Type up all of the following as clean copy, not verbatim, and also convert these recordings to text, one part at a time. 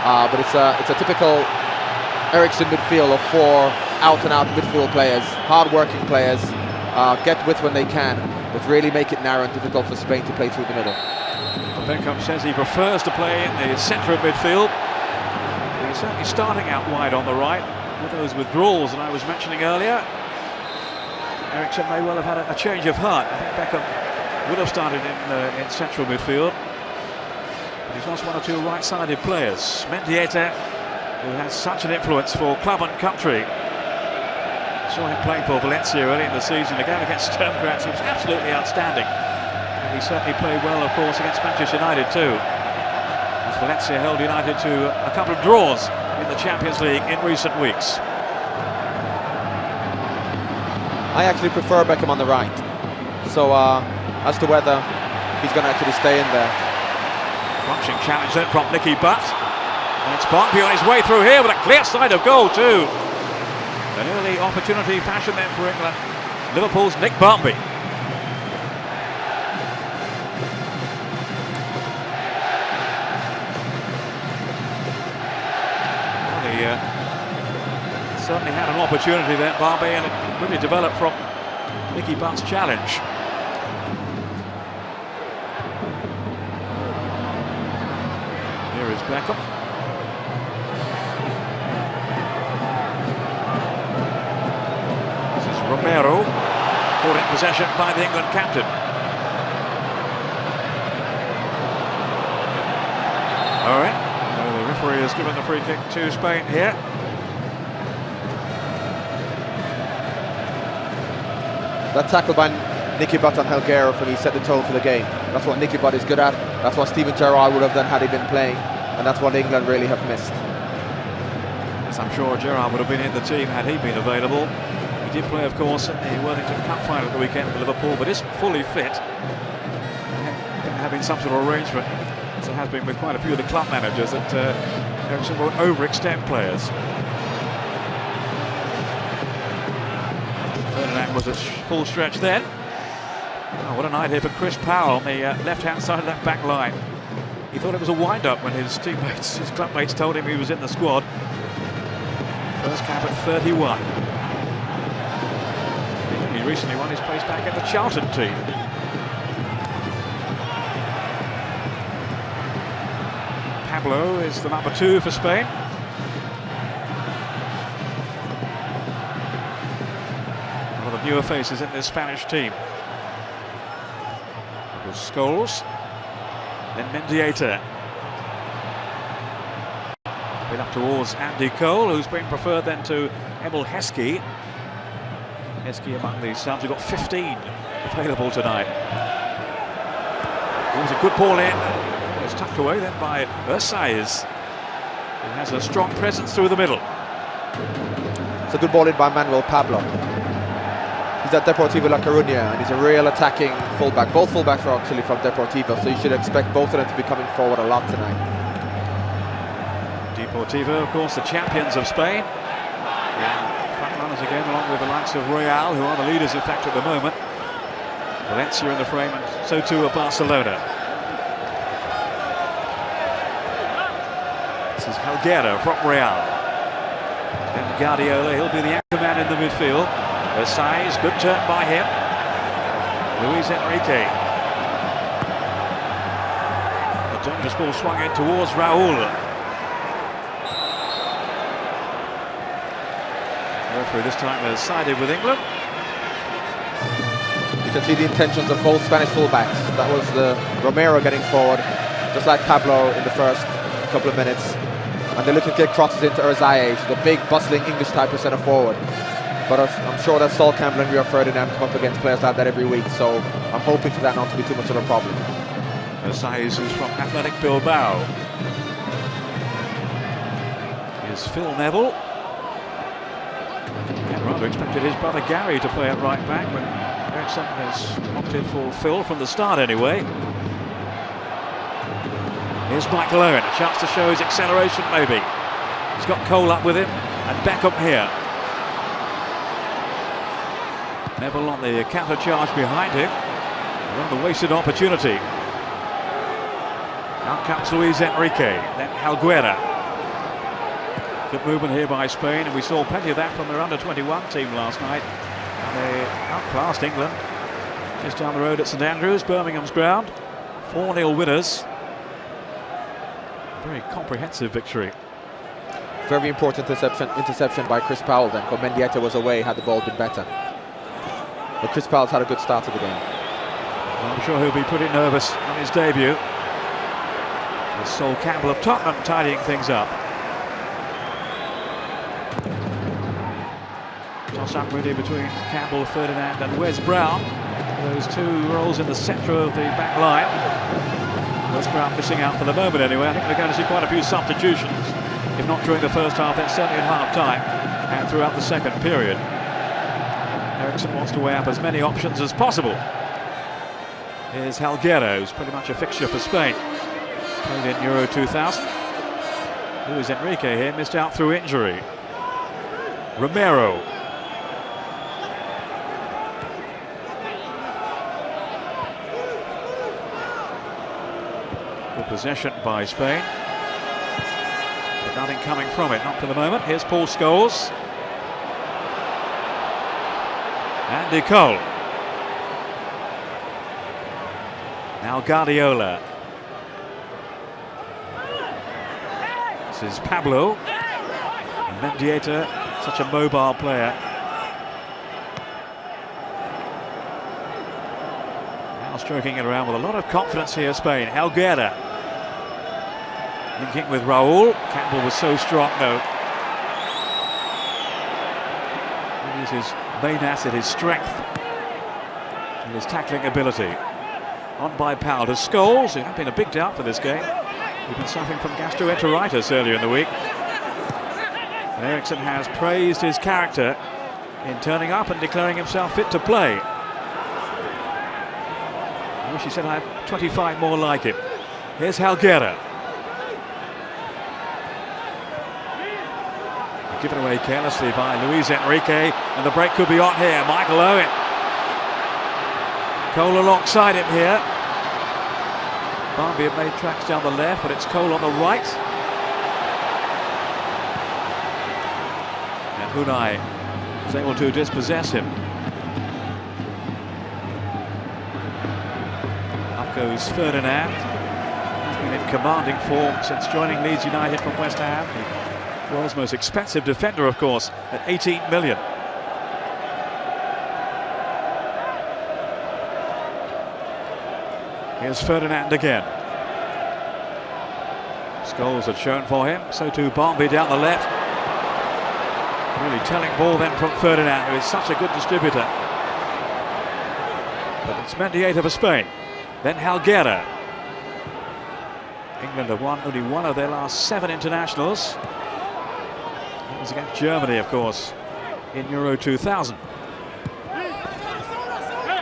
but it's a typical Ericsson midfield of 4 out-and-out midfield players, hard-working players, get width when they can, but really make it narrow and difficult for Spain to play through the middle. Beckham says he prefers to play in the centre of midfield. He's certainly starting out wide on the right with those withdrawals that I was mentioning earlier. Ericsson may well have had a change of heart. I think Beckham would have started in central midfield, but he's lost 1 or 2 right-sided players. Mendieta, who has such an influence for club and country. Saw him playing for Valencia early in the season. The game against Sturm Graz, he was absolutely outstanding. And he certainly played well, of course, against Manchester United too. As Valencia held United to a couple of draws in the Champions League in recent weeks. I actually prefer Beckham on the right. So as to whether he's going to actually stay in there. Crunching challenge then from Nicky Butt. And it's Barmby on his way through here with a clear side of goal too. An early opportunity fashion then for England. Liverpool's Nick Barmby. Well, he certainly had an opportunity there, Barmby, and it really developed from Nicky Butt's challenge. Here is Beckham. Romero, caught in possession by the England captain. All right, the referee has given the free kick to Spain here. That tackle by Nicky Butt on Helguera for me set the tone for the game. That's what Nicky Butt is good at. That's what Steven Gerrard would have done had he been playing, and that's what England really have missed. Yes, I'm sure Gerrard would have been in the team had he been available. He did play, of course, in the Worthington Cup final at the weekend for Liverpool, but isn't fully fit. Having some sort of arrangement, as it has been with quite a few of the club managers, that Ericsson won't overextend players. Ferdinand was at full stretch then. Oh, what a night here for Chris Powell on the left-hand side of that back line. He thought it was a wind-up when his teammates, his clubmates, told him he was in the squad. First cap at 31. He recently won his place back in the Charlton team. Pablo is the number 2 for Spain. One of the newer faces in this Spanish team. It was Scholes, then Mendieta. Been up towards Andy Cole, who's been preferred then to Emil Heskey. Heskey among these subs, we've got 15 available tonight. It was a good ball in. It was tucked away then by Versailles, who has a strong presence through the middle. It's a good ball in by Manuel Pablo. He's at Deportivo La Coruña, and he's a real attacking fullback. Both fullbacks are actually from Deportivo, so you should expect both of them to be coming forward a lot tonight. Deportivo, of course, the champions of Spain. Runners again, along with the likes of Real, who are the leaders, in fact, at the moment. Valencia in the frame, and so too are Barcelona. This is Helguera from Real. Then Guardiola, he'll be the anchor man in the midfield. Versailles, good turn by him. Luis Enrique. The dangerous ball swung in towards Raul. Referee this time has sided with England. You can see the intentions of both Spanish fullbacks. That was the Romero getting forward, just like Pablo in the first couple of minutes. And they're looking to get crosses into Versailles, the big, bustling English type of centre forward. But I'm sure that Sol Campbell and Rio Ferdinand come up against players like that every week, so I'm hoping for that not to be too much of a problem. Versailles is from Athletic Bilbao. Here's Phil Neville. And rather expected his brother Gary to play at right back, but Ericsson has opted for Phil from the start anyway. Here's Michael Owen, a chance to show his acceleration maybe. He's got Cole up with him, and Beckham here. Neville on the counter charge behind him. Another wasted opportunity. Out comes Luis Enrique, then Helguera. Good movement here by Spain, and we saw plenty of that from their under-21 team last night. And they outclassed England. Just down the road at St Andrews, Birmingham's ground. 4-0 winners. Very comprehensive victory. Very important interception by Chris Powell then. Mendieta was away, had the ball been better. But Chris Powell's had a good start to the game. Well, I'm sure he'll be pretty nervous on his debut. There's Sol Campbell of Tottenham tidying things up. Toss up really between Campbell, Ferdinand and Wes Brown. Those two roles in the centre of the back line. Wes Brown missing out for the moment anyway. I think we're going to see quite a few substitutions. If not during the first half, then certainly at half-time and throughout the second period. Eriksson wants to weigh up as many options as possible. Here's Helguero, who's pretty much a fixture for Spain. Played in Euro 2000. Luis Enrique here, missed out through injury. Romero. Good possession by Spain. But nothing coming from it, not for the moment. Here's Paul Scholes. Andy Cole. Now Guardiola. This is Pablo. And Mendieta, such a mobile player. Now stroking it around with a lot of confidence here, Spain. Helguera. Linking with Raul. Campbell was so strong, though. He's his main asset, his strength and his tackling ability. On by Powell to Scholes, who had been a big doubt for this game. He'd been suffering from gastroenteritis earlier in the week. And Eriksson has praised his character in turning up and declaring himself fit to play. I wish he said I have 25 more like him. Here's Helguera. Given away carelessly by Luis Enrique, and the break could be on here. Michael Owen. Cole alongside him here. Barmby have made tracks down the left, but it's Cole on the right. And Unai is able to dispossess him. Up goes Ferdinand. He's been in commanding form since joining Leeds United from West Ham. The world's most expensive defender, of course, at 18 million. Here's Ferdinand again. Scholes had shown for him, so too Barmby down the left. Really telling ball then from Ferdinand, who is such a good distributor. But it's Mendieta for Spain. Then Helguera. England have won only one of their last 7 internationals. That was against Germany, of course, in Euro 2000.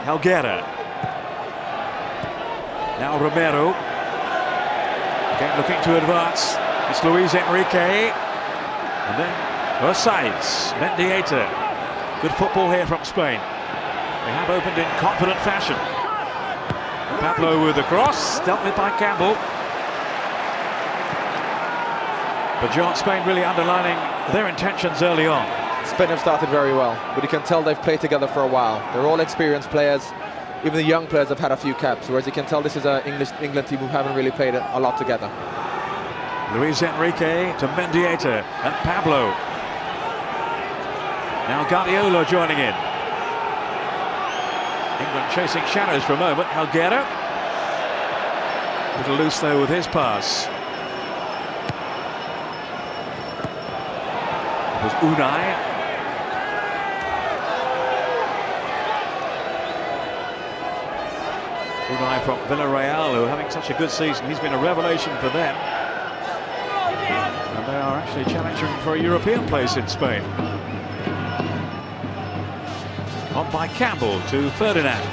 Helguera. Now Romero. Again looking to advance. It's Luis Enrique. And then Versailles. Mendieta. Good football here from Spain. They have opened in confident fashion. Pablo with the cross. Dealt with by Campbell. But John, Spain really underlining their intentions early on. Spain have started very well, but you can tell they've played together for a while. They're all experienced players. Even the young players have had a few caps, whereas you can tell this is an England team who haven't really played a lot together. Luis Enrique to Mendieta and Pablo. Now Guardiola joining in. England chasing shadows for a moment. Helguera. A little loose though with his pass. It was Unai. Unai from Villarreal, who are having such a good season. He's been a revelation for them. And they are actually challenging for a European place in Spain. On by Campbell to Ferdinand.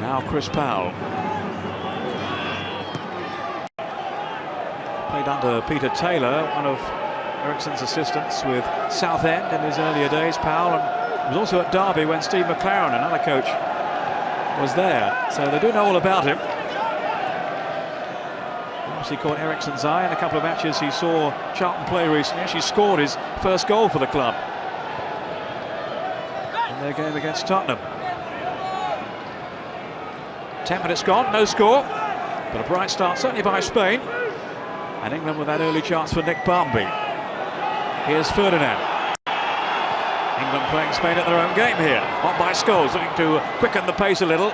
Now Chris Powell. Played under Peter Taylor, one of Eriksson's assistants with Southend in his earlier days. Powell, and was also at Derby when Steve McLaren, another coach, was there. So they do know all about him. Obviously caught Eriksen's eye in a couple of matches he saw Charlton play recently. Actually scored his first goal for the club in their game against Tottenham. 10 minutes gone, no score, but a bright start certainly by Spain. And England with that early chance for Nick Barmby. Here's Ferdinand. England playing Spain at their own game here. On by Scholes, looking to quicken the pace a little.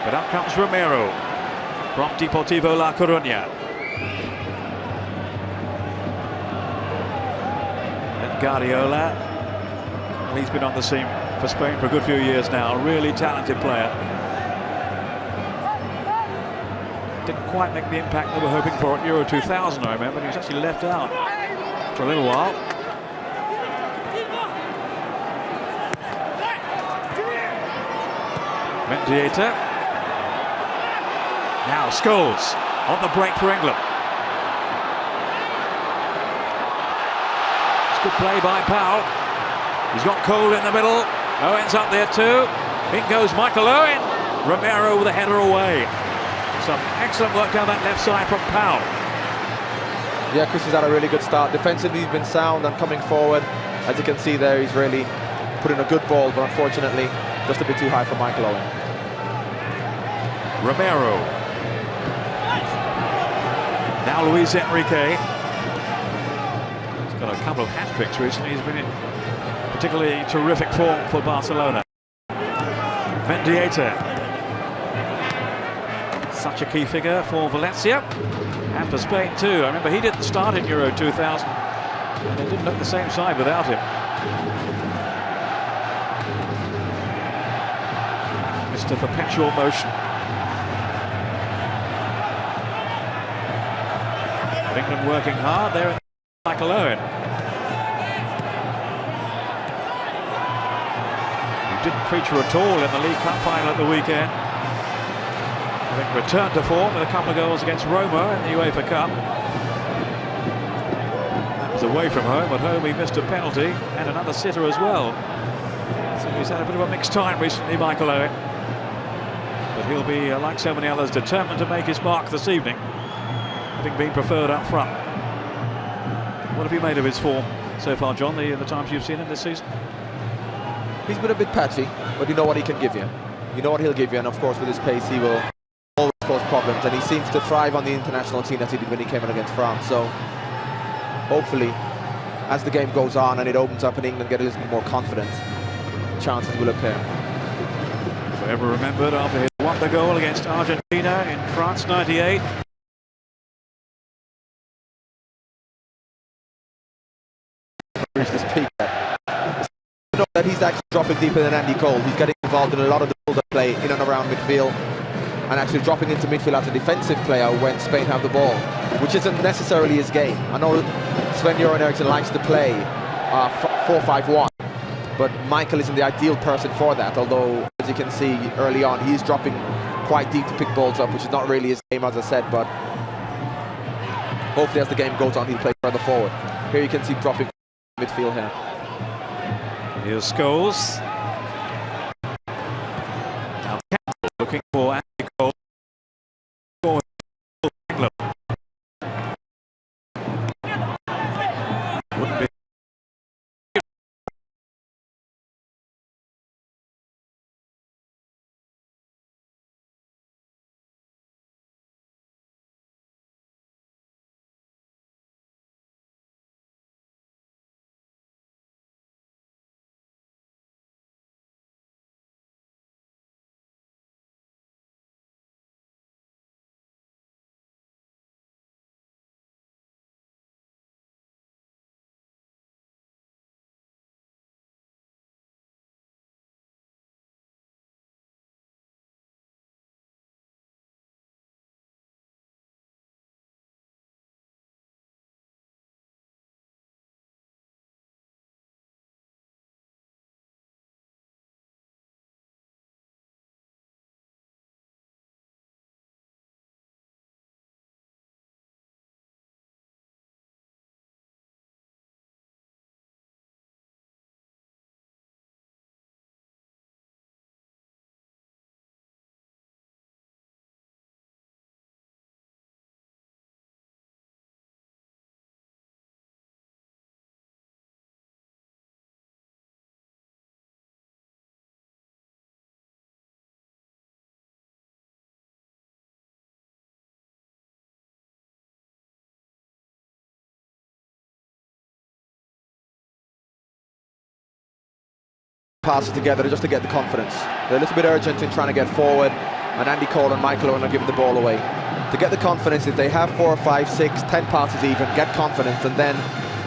But out comes Romero from Deportivo La Coruña. And Guardiola, well, he's been on the scene for Spain for a good few years now. A really talented player. Didn't quite make the impact they were hoping for at Euro 2000, I remember. He was actually left out for a little while. Mendieta. Now Scholes on the break for England. It's good play by Powell. He's got Cole in the middle. Owen's up there too. In goes Michael Owen. Romero with a header away. Some excellent work down that left side from Powell. Yeah, Chris has had a really good start. Defensively, he's been sound and coming forward. As you can see there, he's really put in a good ball, but unfortunately, just a bit too high for Michael Owen. Romero. Now Luis Enrique. He's got a couple of hat-tricks recently. He's been in particularly terrific form for Barcelona. Mendieta. Such a key figure for Valencia and for Spain too. I remember he didn't start in Euro 2000 and they didn't look the same side without him. Mr. Perpetual Motion. England working hard there in Michael Owen. He didn't feature at all in the League Cup final at the weekend. Returned to form with a couple of goals against Roma in the UEFA Cup. That was away from home. At home he missed a penalty and another sitter as well. So he's had a bit of a mixed time recently, Michael Owen. But he'll be, like so many others, determined to make his mark this evening, having been preferred up front. What have you made of his form so far, John, the times you've seen him this season? He's been a bit patchy, but you know what he can give you. You know what he'll give you, and of course with his pace he will always cause problems, and he seems to thrive on the international team as he did when he came in against France. So hopefully as the game goes on and it opens up and England get a little bit more confident, chances will appear. Forever remembered after his wonder goal against Argentina in France '98. Reach this peak. You know that he's actually dropping deeper than Andy Cole. He's getting involved in a lot of the build-up play in and around midfield, and actually dropping into midfield as a defensive player when Spain have the ball, which isn't necessarily his game. I know Sven-Göran Eriksson likes to play 4-5-1, but Michael isn't the ideal person for that, although as you can see early on he's dropping quite deep to pick balls up, which is not really his game, as I said, but hopefully as the game goes on he'll play further forward. Here you can see dropping midfield here. Here's Scholes. Now looking for Andy Cole. Wouldn't be passes together just to get the confidence. They're a little bit urgent in trying to get forward, and Andy Cole and Michael Owen are giving the ball away. To get the confidence, if they have 4, 5, 6, 10 passes even, get confidence and then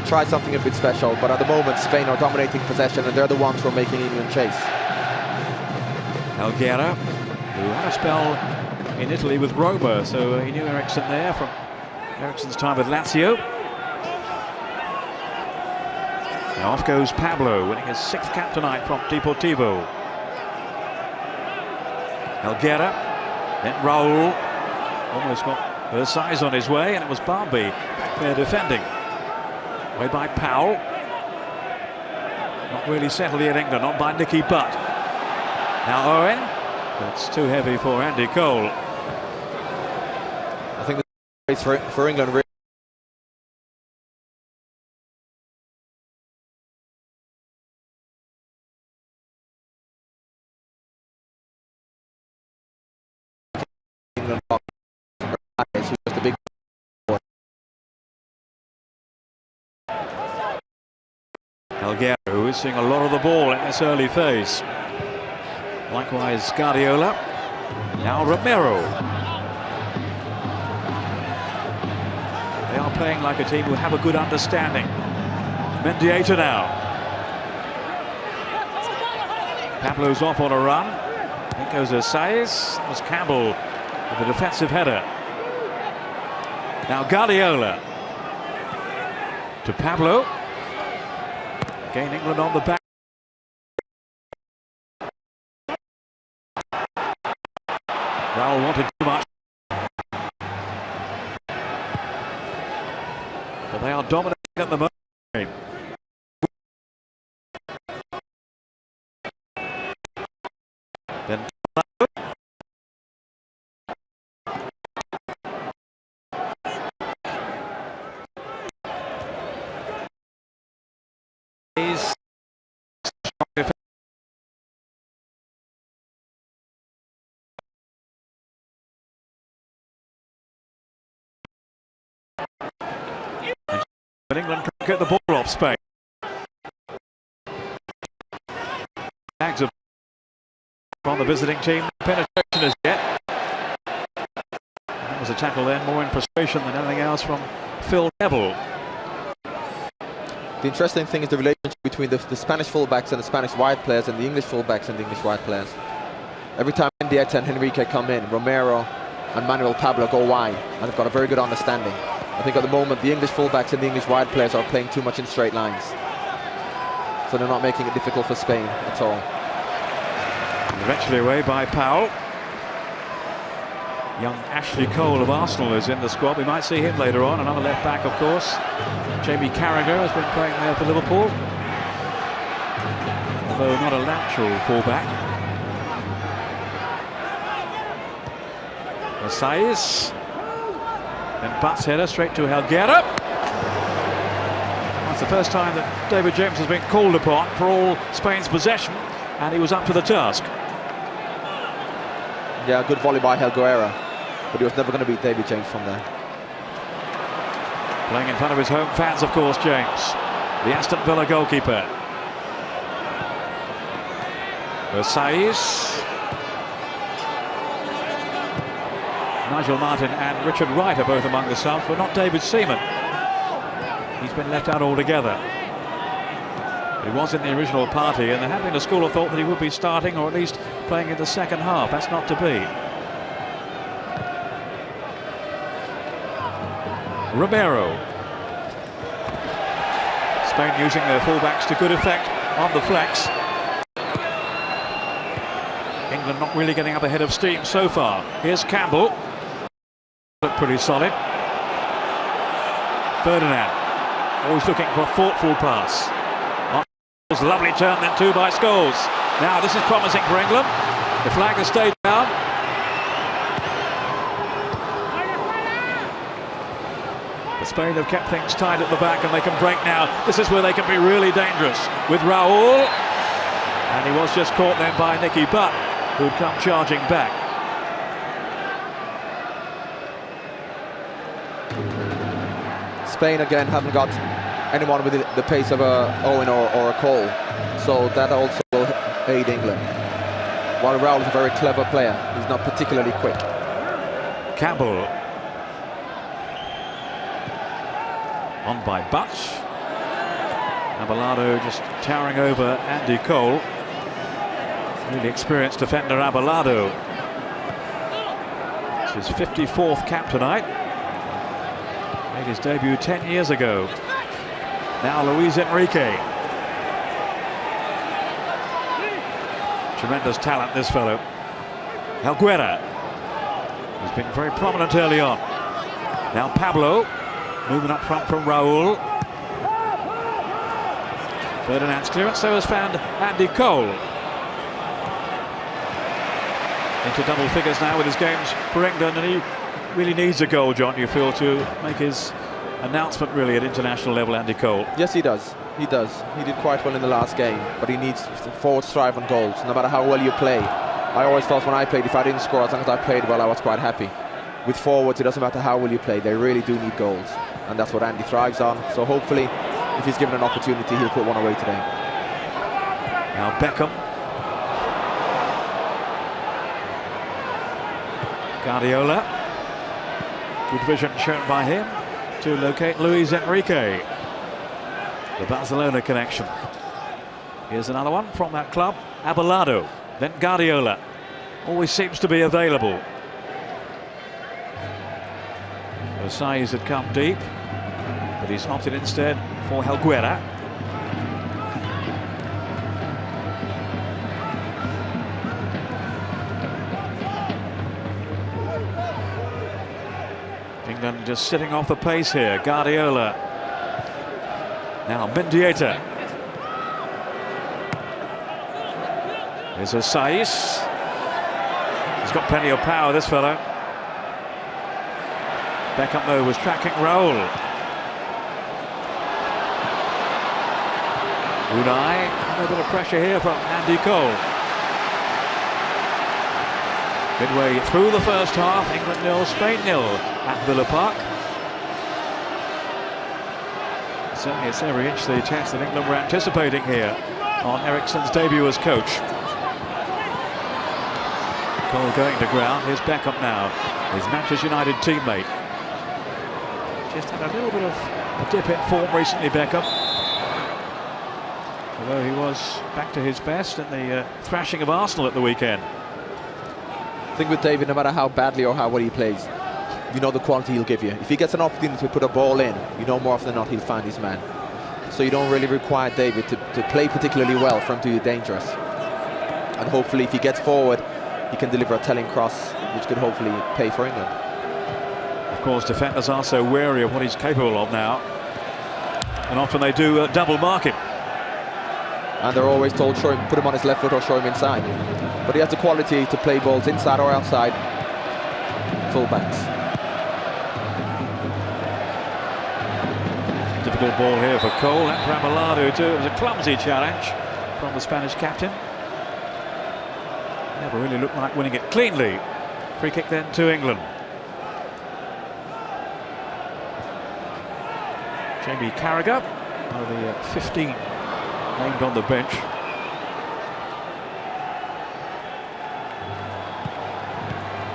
try something a bit special. But at the moment, Spain are dominating possession, and they're the ones who are making England chase. Helguera, who had a spell in Italy with Roma, so he knew Ericsson there from Ericsson's time with Lazio. Now off goes Pablo, winning his 6th cap tonight from Deportivo. Helguera, then Raul, almost got her size on his way, and it was Barmby back there defending. Way by Powell. Not really settled yet, England, not by Nicky Butt. Now Owen, that's too heavy for Andy Cole. I think the race for England really is just a big Helguera, who is seeing a lot of the ball in this early phase. Likewise Guardiola. Now Romero. They are playing like a team who have a good understanding. Mendieta now. Pablo's off on a run. In goes Asais. That was Campbell with a defensive header. Now Guardiola. To Pablo. Again England on the back. Raul wanted too much. But they are dominating at the moment. Then he's but England can't get the ball off Spain. Bags of from the visiting team. Penetration as yet. That was a tackle then, more in frustration than anything else from Phil Neville. The interesting thing is the relationship between the Spanish fullbacks and the Spanish wide players and the English fullbacks and the English wide players. Every time Mendieta and Henrique come in, Romero and Manuel Pablo go wide, and they've got a very good understanding. I think at the moment the English fullbacks and the English wide players are playing too much in straight lines, so they're not making it difficult for Spain at all. Eventually away by Powell. Young Ashley Cole of Arsenal is in the squad. We might see him later on. Another left back, of course. Jamie Carragher has been playing there for Liverpool, although not a lateral fullback. Asais. Then Butt's header straight to Helguera. That's the first time that David James has been called upon for all Spain's possession, and he was up to the task. Yeah, good volley by Helguera, but he was never going to beat David James from there. Playing in front of his home fans, of course, James, the Aston Villa goalkeeper. Asais. Nigel Martin and Richard Wright are both among the subs, but not David Seaman. He's been left out altogether. He was in the original party, and there had been a school of thought that he would be starting or at least playing in the second half. That's not to be. Romero. Spain using their fullbacks to good effect on the flex. England not really getting up ahead of steam so far. Here's Campbell. Look pretty solid. Ferdinand. Always looking for a thoughtful pass. Lovely turn then too by Scholes. Now this is promising for England. The flag has stayed down. But Spain have kept things tight at the back, and they can break now. This is where they can be really dangerous with Raul. And he was just caught then by Nicky Butt, who'd come charging back. Spain again haven't got anyone with the pace of a Owen or a Cole, so that also will aid England. While Raul is a very clever player, he's not particularly quick. Campbell. On by Butch. Abelardo just towering over Andy Cole. Really experienced defender Abelardo. It's his 54th cap tonight. Made his debut 10 years ago. Now Luis Enrique. Tremendous talent, this fellow. Helguera. He's been very prominent early on. Now Pablo. Moving up front from Raul. Ferdinand's clearance, so has found Andy Cole. Into double figures now with his games for England, and he really needs a goal, John, you feel, to make his announcement really at international level, Andy Cole. Yes, he does. He does. He did quite well in the last game, but he needs forward strive on goals, no matter how well you play. I always felt when I played, if I didn't score, as long as I played well, I was quite happy. With forwards, it doesn't matter how well you play, they really do need goals. And that's what Andy thrives on. So hopefully, if he's given an opportunity, he'll put one away today. Now Beckham. Guardiola. Good vision shown by him to locate Luis Enrique. The Barcelona connection. Here's another one from that club. Abelardo. Then Guardiola. Always seems to be available. Osais had come deep, but he's opted instead for Helguera. England just sitting off the pace here. Guardiola. Now Mendieta. There's Osais. He's got plenty of power, this fellow. Beckham, though, was tracking Raul. Unai, a little bit of pressure here from Andy Cole. Midway through the first half, England 0, Spain 0 at Villa Park. Certainly it's every inch the chance that England were anticipating here on Eriksen's debut as coach. Cole going to ground. Here's Beckham now, his Manchester United teammate. Just had a little bit of a dip in form recently, Beckham. Although he was back to his best in the thrashing of Arsenal at the weekend. I think with David, no matter how badly or how well he plays, you know the quality he'll give you. If he gets an opportunity to put a ball in, you know more often than not he'll find his man. So you don't really require David to play particularly well for him to be dangerous. And hopefully if he gets forward, he can deliver a telling cross, which could hopefully pay for England. Of course, defenders are so wary of what he's capable of now, and often they do double mark him. And they're always told, put him on his left foot or show him inside. But he has the quality to play balls inside or outside. Full-backs. Difficult ball here for Cole and for Abelardo too. It was a clumsy challenge from the Spanish captain. Never really looked like winning it cleanly. Free kick then to England. Jamie Carragher, one of the 15 named on the bench.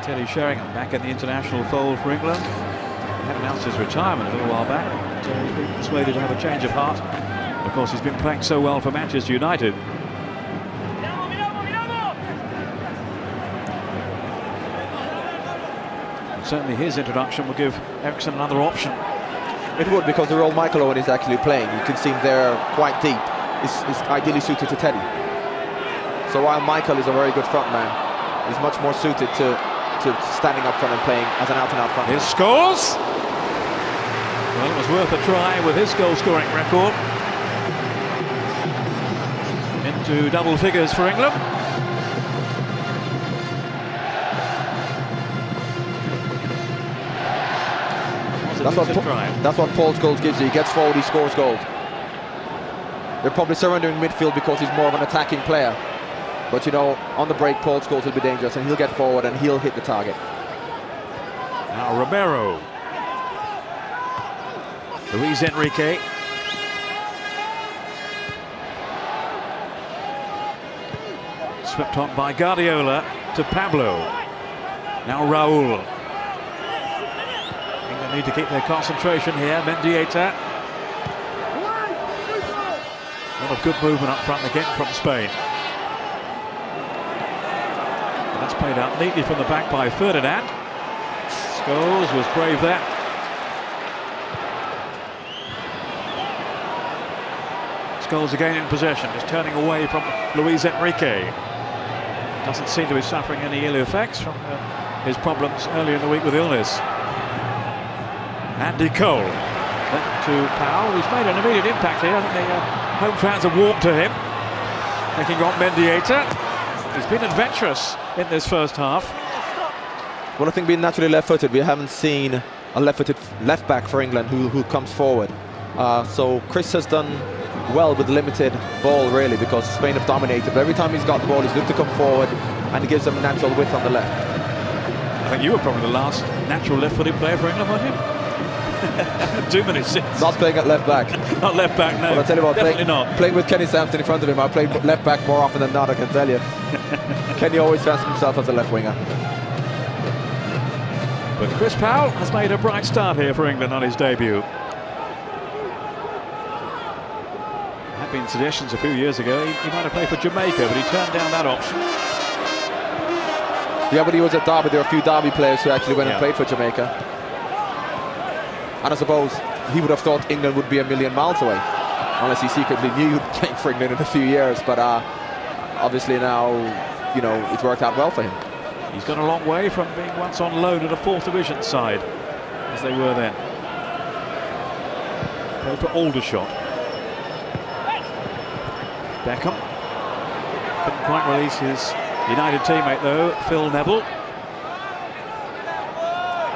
Teddy Sheringham back in the international fold for England. He had announced his retirement a little while back, but he's been persuaded to have a change of heart. Of course, he's been playing so well for Manchester United. And certainly his introduction will give Eriksen another option. It would, because the role Michael Owen is actually playing, you can see him there quite deep, is ideally suited to Teddy. So while Michael is a very good front man, he's much more suited to standing up front and playing as an out-and-out front man. He scores! Well, it was worth a try with his goal-scoring record. Into double figures for England. That's what Paul's goals gives you. He gets forward, he scores goals. They're probably surrendering midfield because he's more of an attacking player. But you know, on the break, Paul's goals will be dangerous, and he'll get forward and he'll hit the target. Now Romero. Luis Enrique. Swept on by Guardiola to Pablo. Now Raul. England need to keep their concentration here. Mendieta. A lot of good movement up front again from Spain. And that's played out neatly from the back by Ferdinand. Scholes was brave there. Scholes again in possession, just turning away from Luis Enrique. Doesn't seem to be suffering any ill effects from his problems earlier in the week with illness. Andy Cole. Then to Powell, who's made an immediate impact here. I think the home fans have walked to him. Taking on Mendieta. He's been adventurous in this first half. Well, I think being naturally left-footed, we haven't seen a left-footed left-back for England who comes forward. So Chris has done well with limited ball, really, because Spain have dominated. But every time he's got the ball, he's looked to come forward, and he gives them natural width on the left. I think you were probably the last natural left-footed player for England, weren't you? 2 minutes since. Not playing at left-back. Not left-back, no. But I tell you what, definitely playing with Kenny Sampson in front of him, I play left-back more often than not, I can tell you. Kenny always fancies himself as a left-winger. But Chris Powell has made a bright start here for England on his debut. There had been suggestions a few years ago he might have played for Jamaica, but he turned down that option. Yeah, but he was at Derby. There were a few Derby players who actually went and played for Jamaica. And I suppose he would have thought England would be a million miles away, unless he secretly knew he would be playing for England in a few years. But obviously now, you know, it's worked out well for him. He's gone a long way from being once on loan at a 4th division side, as they were then. Played for Aldershot. Beckham couldn't quite release his United teammate though, Phil Neville.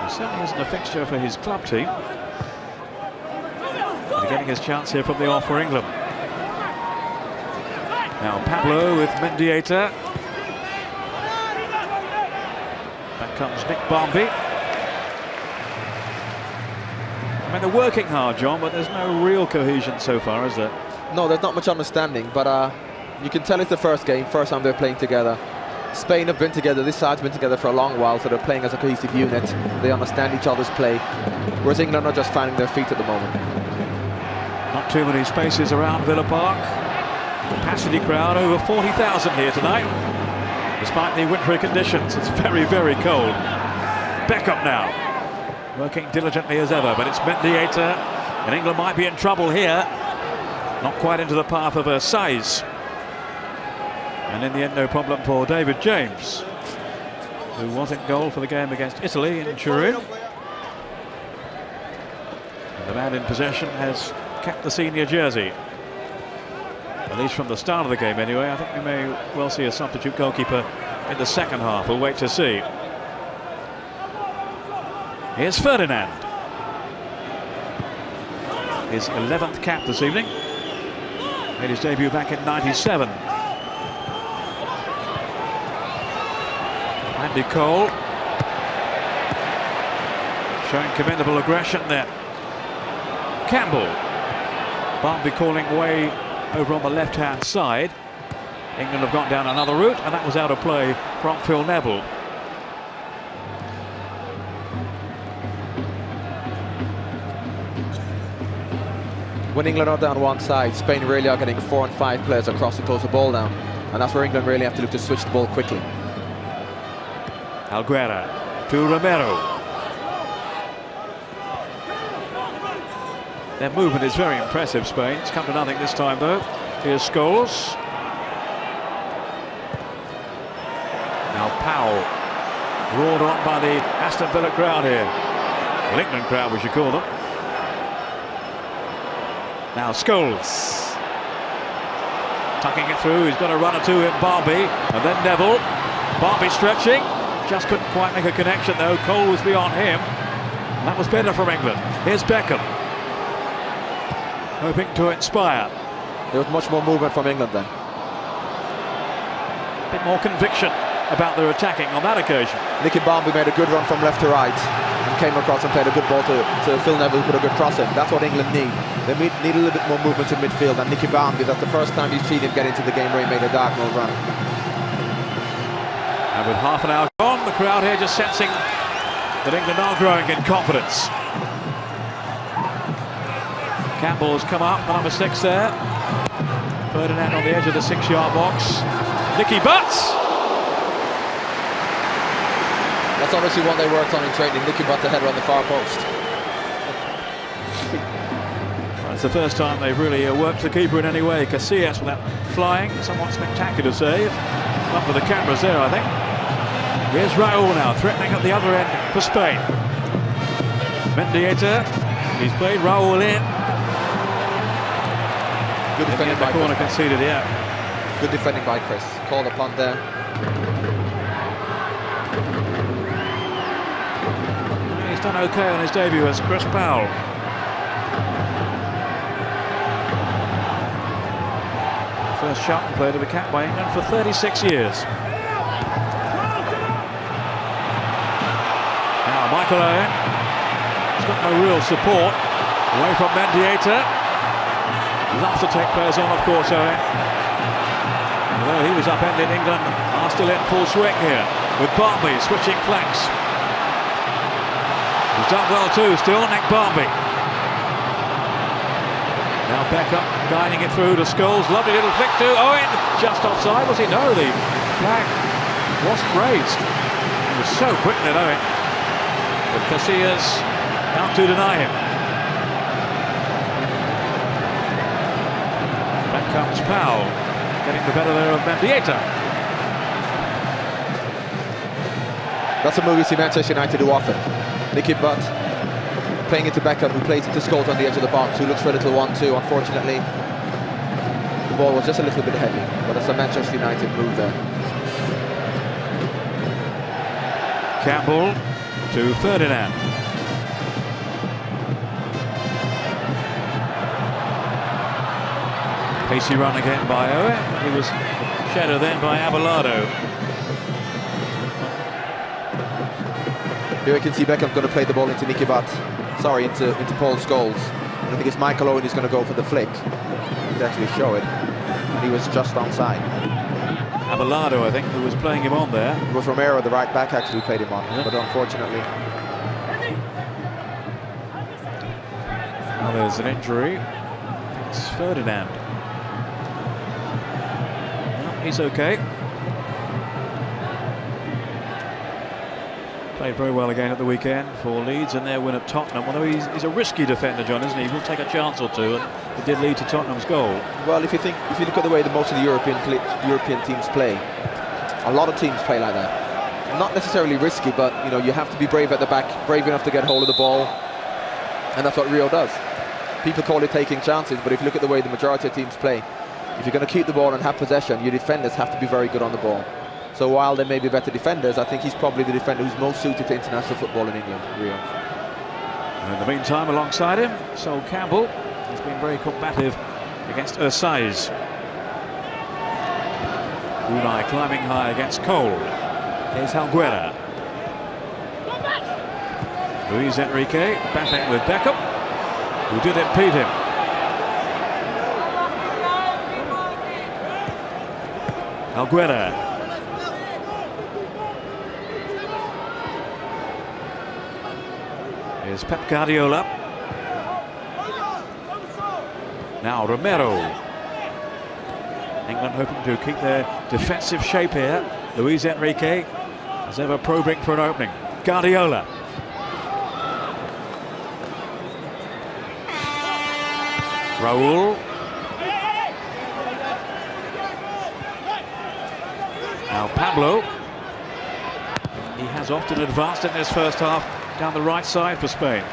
He certainly isn't a fixture for his club team. He's getting his chance here from the off for England. Now Pablo with Mendieta. Back comes Nick Barmby. I mean, they're working hard, John, but there's no real cohesion so far, is there? No, there's not much understanding, but you can tell it's the first time they're playing together. Spain have been together, this side's been together for a long while, so they're playing as a cohesive unit. They understand each other's play, whereas England are just finding their feet at the moment. Not too many spaces around Villa Park. Capacity crowd over 40,000 here tonight. Despite the wintry conditions, it's very, very cold. Beckham now, working diligently as ever, but it's Mendieta, and England might be in trouble here. Not quite into the path of her size. And in the end, no problem for David James, who was in goal for the game against Italy in Turin. And the man in possession has kept the senior jersey, at least from the start of the game anyway. I think we may well see a substitute goalkeeper in the second half. We'll wait to see. Here's Ferdinand. His 11th cap this evening. Made his debut back in '97. Andy Cole showing commendable aggression there. Campbell. Barmby calling way over on the left-hand side. England have gone down another route, and that was out of play from Phil Neville. When England are down one side, Spain really are getting 4 and 5 players across to close the ball down, and that's where England really have to look to switch the ball quickly. Alguera to Romero. Their movement is very impressive, Spain. It's come to nothing this time, though. Here's Scholes. Now Powell, roared on by the Aston Villa crowd here. Well, England crowd, we should call them. Now Scholes. Tucking it through, he's got a run or two in Barmby, and then Neville. Barmby stretching, just couldn't quite make a connection though. Cole was beyond him. That was better from England. Here's Beckham, hoping to inspire. There was much more movement from England then. A bit more conviction about their attacking on that occasion. Nicky Barmby made a good run from left to right and came across and played a good ball to Phil Neville, who put a good cross in. That's what England need. They need a little bit more movement in midfield, and Nicky Barmby, that's the first time you've seen him get into the game where he made a diagonal run. with half an hour gone, the crowd here just sensing that England are growing in confidence. Campbell's come up, number 6 there. Ferdinand on the edge of the 6-yard box. Nicky Butt! That's obviously what they worked on in training. Nicky Butt, the header on the far post. It's the first time they've really worked the keeper in any way. Casillas with that flying, somewhat spectacular save. Up for the cameras there, I think. Here's Raul now, threatening at the other end for Spain. Mendieta, he's played Raul in. Good defending by corner Chris. Conceded, yeah. Good defending by Chris. Called upon there. He's done okay on his debut as Chris Powell. First Charlton player to be capped by England for 36 years. Now Michael Owen. He's got no real support. Away from Mendieta. Loves to take players on, of course, Owen. Although he was upended, England are still in full swing here, with Barmby switching flanks. He's done well too, still, Nick Barmby. Now Beckham guiding it through to Scholes. Lovely little flick to Owen. Just offside, was he? No, the flag wasn't raised. He was so quick then, Owen. But Casillas out to deny him. Back comes Powell, getting the better there of Mendieta. That's a move you see Manchester United do often. Nicky Butt playing it to Beckham, who plays it to Scholes on the edge of the box, who looks for a little 1-2. Unfortunately, the ball was just a little bit heavy, but it's a Manchester United move there. Campbell to Ferdinand. Pacey run again by Owen. He was shadowed then by Abelardo. Here we can see Beckham going to play the ball into Nicky Butt. Sorry, into Paul Scholes. And I think it's Michael Owen who's going to go for the flick. To actually show it. And he was just onside. Abelardo, I think, who was playing him on there. It was Romero, the right back, actually played him on. Yeah. But unfortunately. Now there's an injury. It's Ferdinand. Well, he's okay. Played very well again at the weekend for Leeds and their win at Tottenham. Although he's a risky defender, John, isn't he? He will take a chance or two, and it did lead to Tottenham's goal. Well, if you look at the way that most of the European teams play, a lot of teams play like that. Not necessarily risky, but you know, you have to be brave at the back, brave enough to get hold of the ball, and that's what Rio does. People call it taking chances, but if you look at the way the majority of teams play, if you're going to keep the ball and have possession, your defenders have to be very good on the ball. So while there may be better defenders, I think he's probably the defender who's most suited to international football in England, Rio. And in the meantime, alongside him, Sol Campbell has been very combative against Ursaiz. Unai climbing high against Cole. Here's Alguera. Luis Enrique battling with Beckham, who did impede him. Alguera. Here's Pep Guardiola. Now Romero. England hoping to keep their defensive shape here. Luis Enrique, as ever, probing for an opening. Guardiola. Raul. Now Pablo. He has often advanced in this first half down the right side for Spain.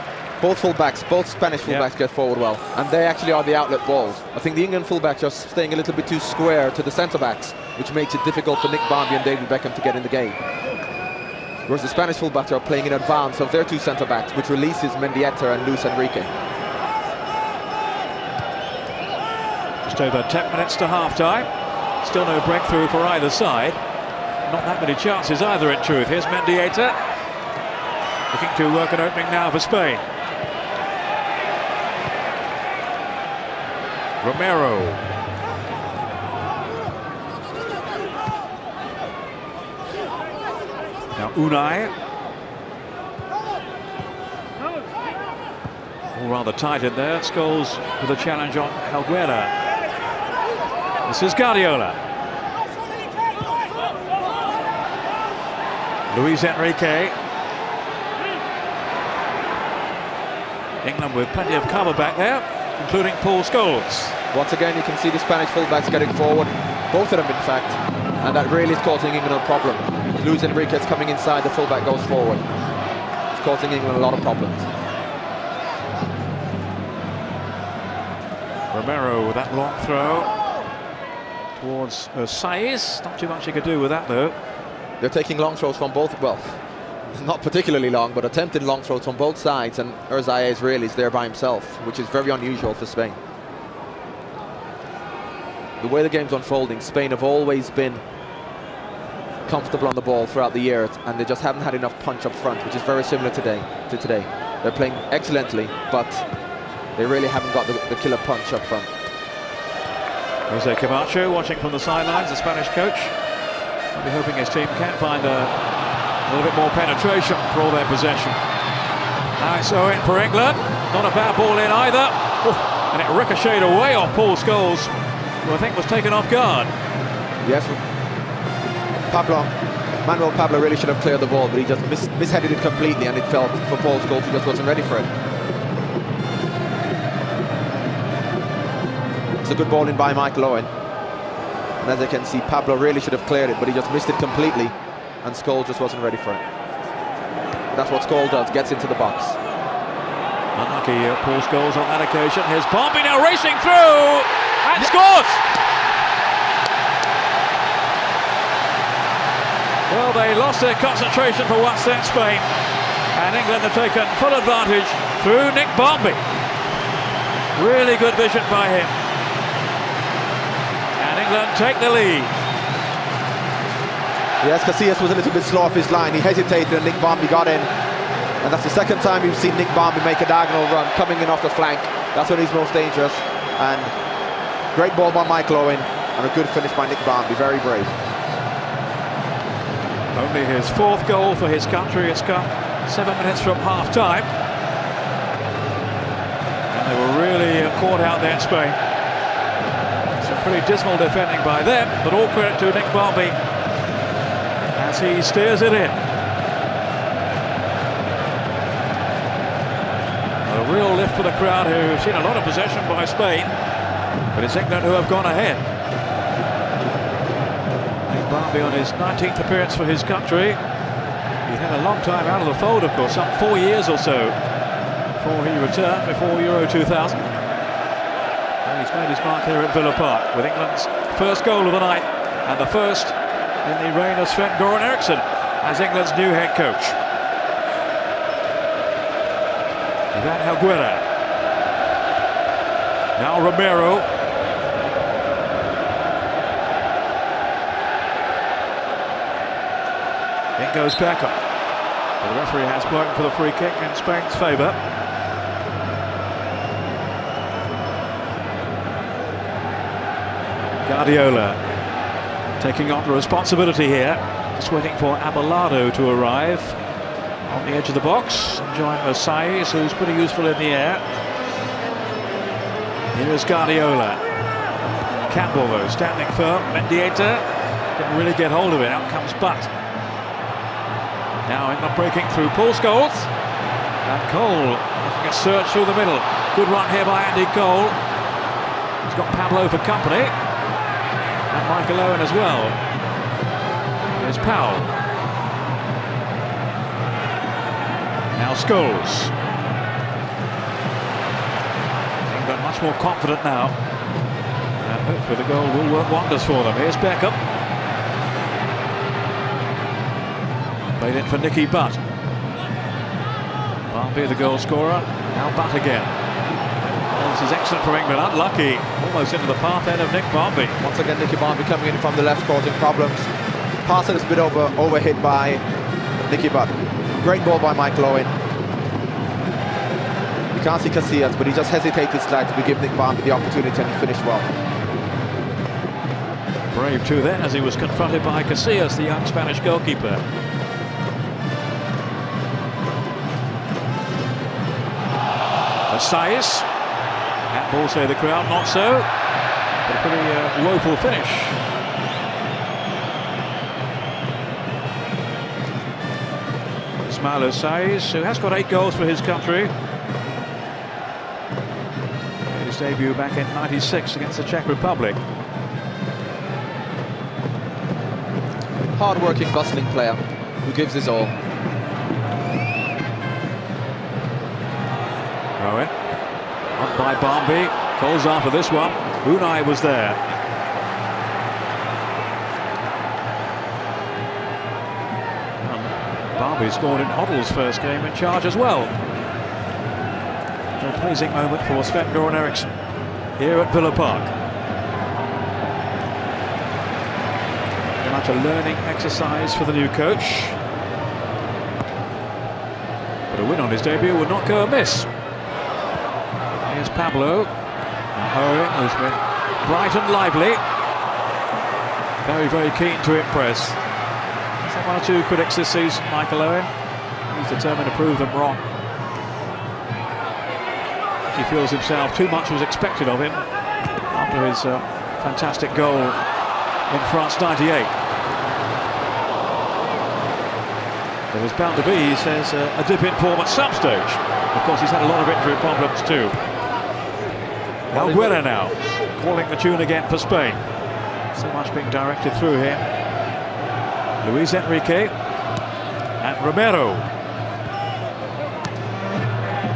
Both Spanish fullbacks get forward well, and they actually are the outlet balls. I think the England fullbacks are staying a little bit too square to the centre-backs, which makes it difficult for Nick Barmby and David Beckham to get in the game. Whereas the Spanish fullbacks are playing in advance of their two centre-backs, which releases Mendieta and Luis Enrique. Just over 10 minutes to half-time. Still no breakthrough for either side. Not that many chances either, in truth. Here's Mendieta. Looking to work an opening now for Spain. Romero. Now Unai. All rather tight in there. Scholes with a challenge on Helguera. This is Guardiola. Luis Enrique. England with plenty of cover back there, including Paul Scholes. Once again, you can see the Spanish fullbacks getting forward, both of them in fact, and that really is causing England a problem. Luis Enrique is coming inside, the fullback goes forward. It's causing England a lot of problems. Romero with that long throw towards Saiz. Not too much he could do with that though. They're taking long throws from both, well, not particularly long, but attempted long throws from both sides, and Zayas really is there by himself, which is very unusual for Spain. The way the game's unfolding, Spain have always been comfortable on the ball throughout the year, and they just haven't had enough punch up front, which is very similar to today. They're playing excellently, but they really haven't got the killer punch up front. Jose Camacho watching from the sidelines, the Spanish coach. I'll be hoping his team can find a little bit more penetration for all their possession. Now it's Owen for England. Not a bad ball in either. Oh, and it ricocheted away off Paul Scholes, who I think was taken off guard. Yes, Manuel Pablo really should have cleared the ball, but he just misheaded it completely, and it fell for Paul Scholes, who just wasn't ready for it. It's a good ball in by Michael Owen. And as you can see, Pablo really should have cleared it, but he just missed it completely, and Scholes just wasn't ready for it. That's what Scholes does, gets into the box. Unlucky Paul Scholes on that occasion. Here's Barmby now racing through and scores! Well, they lost their concentration for once then, Spain, and England have taken full advantage through Nick Barmby. Really good vision by him. And England take the lead. Yes, Casillas was a little bit slow off his line. He hesitated and Nick Barmby got in. And that's the second time we've seen Nick Barmby make a diagonal run, coming in off the flank. That's when he's most dangerous. And great ball by Michael Owen, and a good finish by Nick Barmby, very brave. Only his fourth goal for his country. It's come 7 minutes from half-time. And they were really caught out there in Spain. Some pretty dismal defending by them, but all credit to Nick Barmby as he steers it in. A real lift for the crowd, who've seen a lot of possession by Spain, but it's England who have gone ahead. Nick Barmby on his 19th appearance for his country. He had a long time out of the fold, of course, some 4 years or so before he returned, before Euro 2000. And he's made his mark here at Villa Park with England's first goal of the night, and the first in the reign of Sven-Göran Eriksson as England's new head coach. Ivan Helguera. Now Romero. In goes Beckham. The referee has blown for the free kick in Spain's favour. Guardiola taking on the responsibility here. Just waiting for Abelardo to arrive on the edge of the box, enjoying Saiz, who's pretty useful in the air. Here's Guardiola. Campbell, though, standing firm. Mendieta didn't really get hold of it. Out comes Butt. Now England breaking through Paul Scholes. And Cole making a search through the middle. Good run here by Andy Cole. He's got Pablo for company. And Michael Owen as well. Here's Powell. Now Scholes. England much more confident now. And hopefully the goal will work wonders for them. Here's Beckham. Played in for Nicky Butt. Barmby the goal scorer. Now Butt again. Well, this is excellent for England. Unlucky. Almost into the path end of Nick Barmby. Once again, Nicky Barmby coming in from the left, causing problems. Passing is a bit overhit by Nicky Butt. Great ball by Michael Owen. You can't see Casillas, but he just hesitated slightly to give Nick Barmby the opportunity, and he finished well. Brave too then, as he was confronted by Casillas, the young Spanish goalkeeper. Sayes. Handball, say the crowd, not so. But a pretty woeful finish. Ismail Sayes, who has got 8 goals for his country. His debut back in '96 against the Czech Republic. Hard-working, bustling player who gives his all. Owen, up by Barmby, calls after this one. Unai was there. Barmby scored in Hoddle's first game in charge as well. A pleasing moment for Sven-Göran Eriksson here at Villa Park. Very much a learning exercise for the new coach. But a win on his debut would not go amiss. Here's Pablo. Now Owen has been bright and lively. Very, very keen to impress. He's had 1 or 2 critics this season, Michael Owen. He's determined to prove them wrong. He feels himself too much was expected of him after his fantastic goal in France '98. There was bound to be, he says, a dip in form at some stage. Of course, he's had a lot of injury problems too. Alguera now, calling the tune again for Spain. So much being directed through him. Luis Enrique and Romero.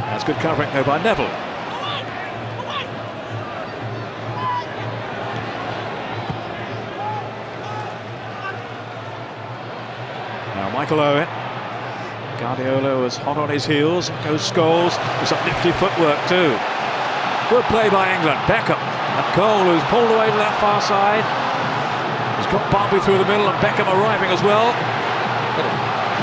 That's good covering though by Neville. Now Michael Owen. Guardiola was hot on his heels. Goes Scholes. There's some nifty footwork too. Good play by England. Beckham and Cole, who's pulled away to that far side. He's got Barmby through the middle and Beckham arriving as well.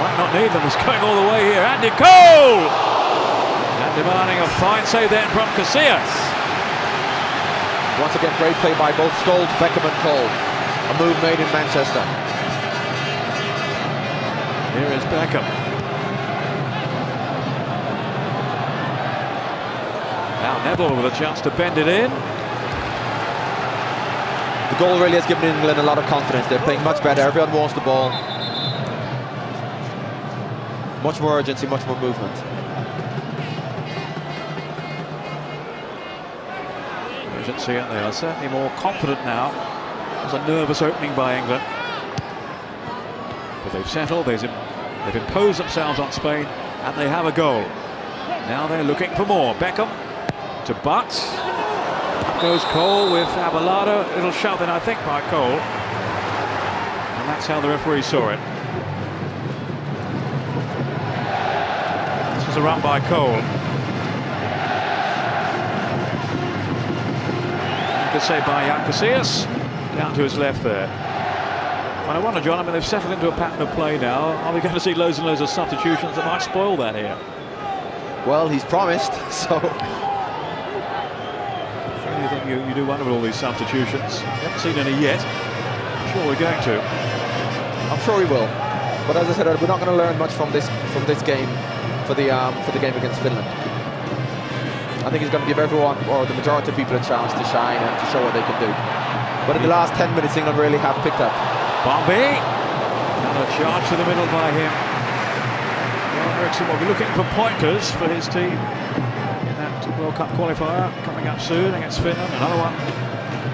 Might not need them. He's going all the way here. Andy Cole! And demanding a fine save then from Casillas. Once again, great play by both Scholes, Beckham and Cole. A move made in Manchester. Here is Beckham. Now Neville with a chance to bend it in. The goal really has given England a lot of confidence. They're playing much better. Everyone wants the ball. Much more urgency, much more movement. Urgency, and they are certainly more confident now. It was a nervous opening by England. But they've settled, they've imposed themselves on Spain, and they have a goal. Now they're looking for more. Beckham to Butt. Up goes Cole with Abelardo. A little shove in, I think, by Cole. And that's how the referee saw it. This was a run by Cole. You could say by Casillas. Down to his left there. And I wonder, John, I mean, they've settled into a pattern of play now. Are we going to see loads and loads of substitutions that might spoil that here? Well, he's promised, so... You think you do wonder with all these substitutions. You haven't seen any yet. I'm sure we're going to. I'm sure we will. But as I said, we're not going to learn much from this game for the game against Finland. I think he's going to give everyone, or the majority of people, a chance to shine and to show what they can do. But in the last 10 minutes, England really have picked up. Barmby. Another charge to the middle by him. Well, Eriksson will be looking for pointers for his team in that World Cup qualifier coming up soon against Finland. Another one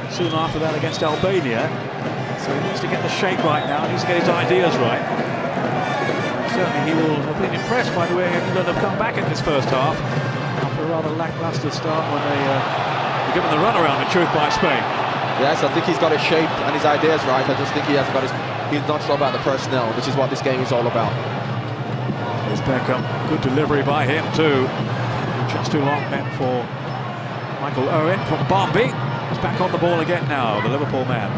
soon after that against Albania. So he needs to get the shape right now. He needs to get his ideas right. Certainly he will have been impressed by the way England have come back in this first half after a rather lacklustre start when they were given the runaround in truth by Spain. Yes, I think he's got his shape and his ideas right. I just think he hasn't got he's not sure about the personnel, which is what this game is all about. Here's Beckham. Good delivery by him too. Just too long then for Michael Owen from Barmby. He's back on the ball again now, the Liverpool man.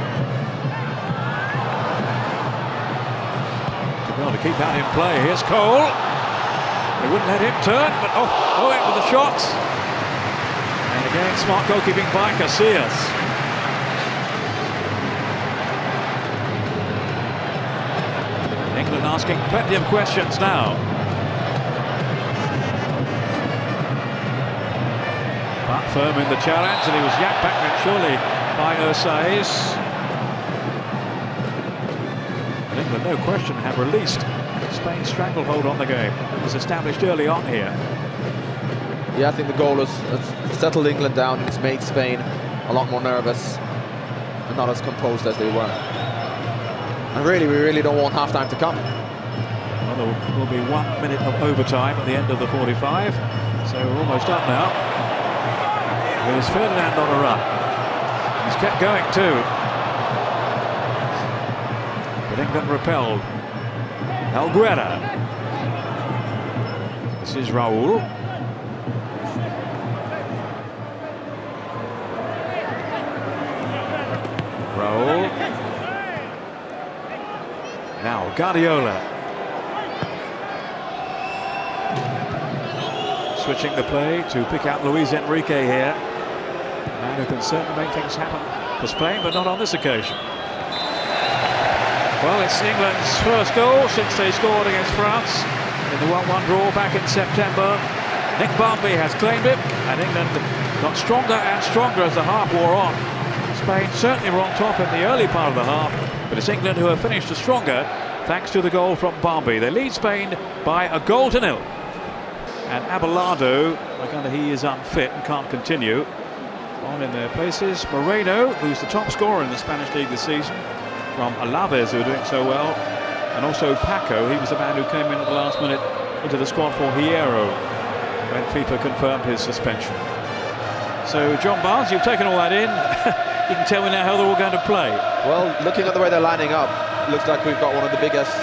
To be able to keep that in play. Here's Cole. They wouldn't let him turn, but Owen with the shot. And again, smart goalkeeping by Casillas. England asking plenty of questions now. firm in the challenge, and he was yanked back surely by Osais. And England, no question, have released Spain's stranglehold on the game. It was established early on here. Yeah, I think the goal has settled England down. It's made Spain a lot more nervous and not as composed as they were. And really, we really don't want half-time to come. Well, there will be 1 minute of overtime at the end of the 45, so we're almost up now. Here's Ferdinand on a run. He's kept going too. But England repelled. Alguera. This is Raul. Raul. Now Guardiola. Switching the play to pick out Luis Enrique here. A man who can certainly make things happen for Spain, but not on this occasion. Well, it's England's first goal since they scored against France in the 1-1 draw back in September. Nick Barmby has claimed it, and England got stronger and stronger as the half wore on. Spain certainly were on top in the early part of the half, but it's England who have finished stronger thanks to the goal from Barmby. They lead Spain by 1-0. And Abelardo, he is unfit and can't continue. On in their places, Moreno, who's the top scorer in the Spanish league this season, from Alaves, who are doing so well, and also Paco. He was the man who came in at the last minute into the squad for Hierro when FIFA confirmed his suspension. So, John Barnes, you've taken all that in. You can tell me now how they're all going to play. Well, looking at the way they're lining up, looks like we've got one of the biggest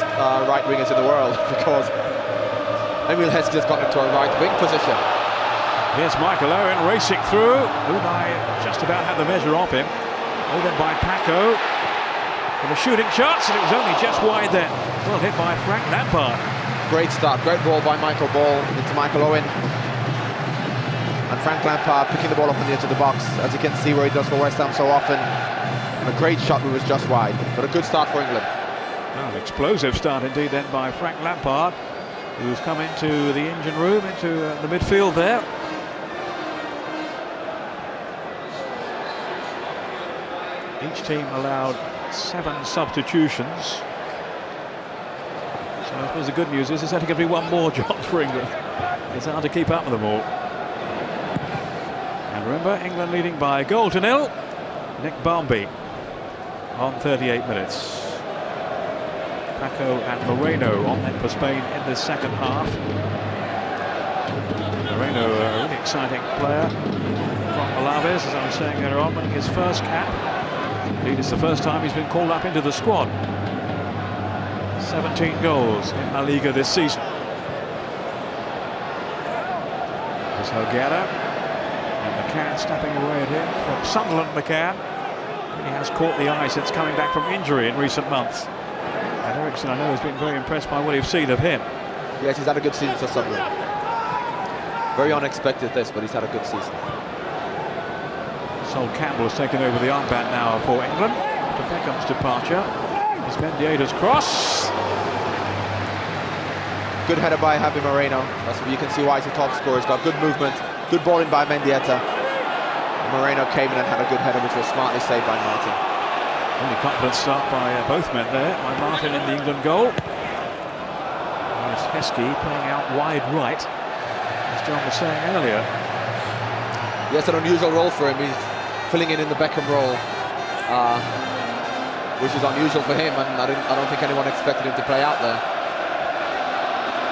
right wingers in the world, because Heskey has got into a right wing position. Here's Michael Owen racing through. Unai just about had the measure of him. Oh, then by Paco. And the shooting shots, and it was only just wide then. Well hit by Frank Lampard. Great start, great ball by Michael Ball into Michael Owen. And Frank Lampard picking the ball up on the edge of the box, as you can see where he does for West Ham so often. And a great shot was just wide, but a good start for England. Well, an explosive start indeed then by Frank Lampard, who's come into the engine room, into the midfield there. Each team allowed 7 substitutions. So I suppose the good news is there's only going to be one more job for England. It's hard to keep up with them all. And remember, England leading by 1-0. Nick Barmby on 38 minutes. Paco and Moreno on then for Spain in the second half. Moreno, a really exciting player from Alaves, as I was saying earlier on, winning his first cap. Indeed, it's the first time he's been called up into the squad. 17 goals in La Liga this season. There's Alguera, and McCann snapping away at him from Sunderland. McCann really has caught the eye since coming back from injury in recent months. And Ericsson, I know, has been very impressed by what you've seen of him. Yes, he's had a good season for Sunderland. Very unexpected this, but he's had a good season. Sol Campbell has taken over the armband now for England after Beckham's departure. It's Mendieta's cross. Good header by Javi Moreno. That's what you can see why he's the top scorer. He's got good movement, good ball in by Mendieta. And Moreno came in and had a good header, which was smartly saved by Martin. Only confident start by both men there, by Martin in the England goal. There's Heskey playing out wide right, as John was saying earlier. Yes, an unusual role for him. He's filling in the Beckham role, which is unusual for him, and I don't think anyone expected him to play out there.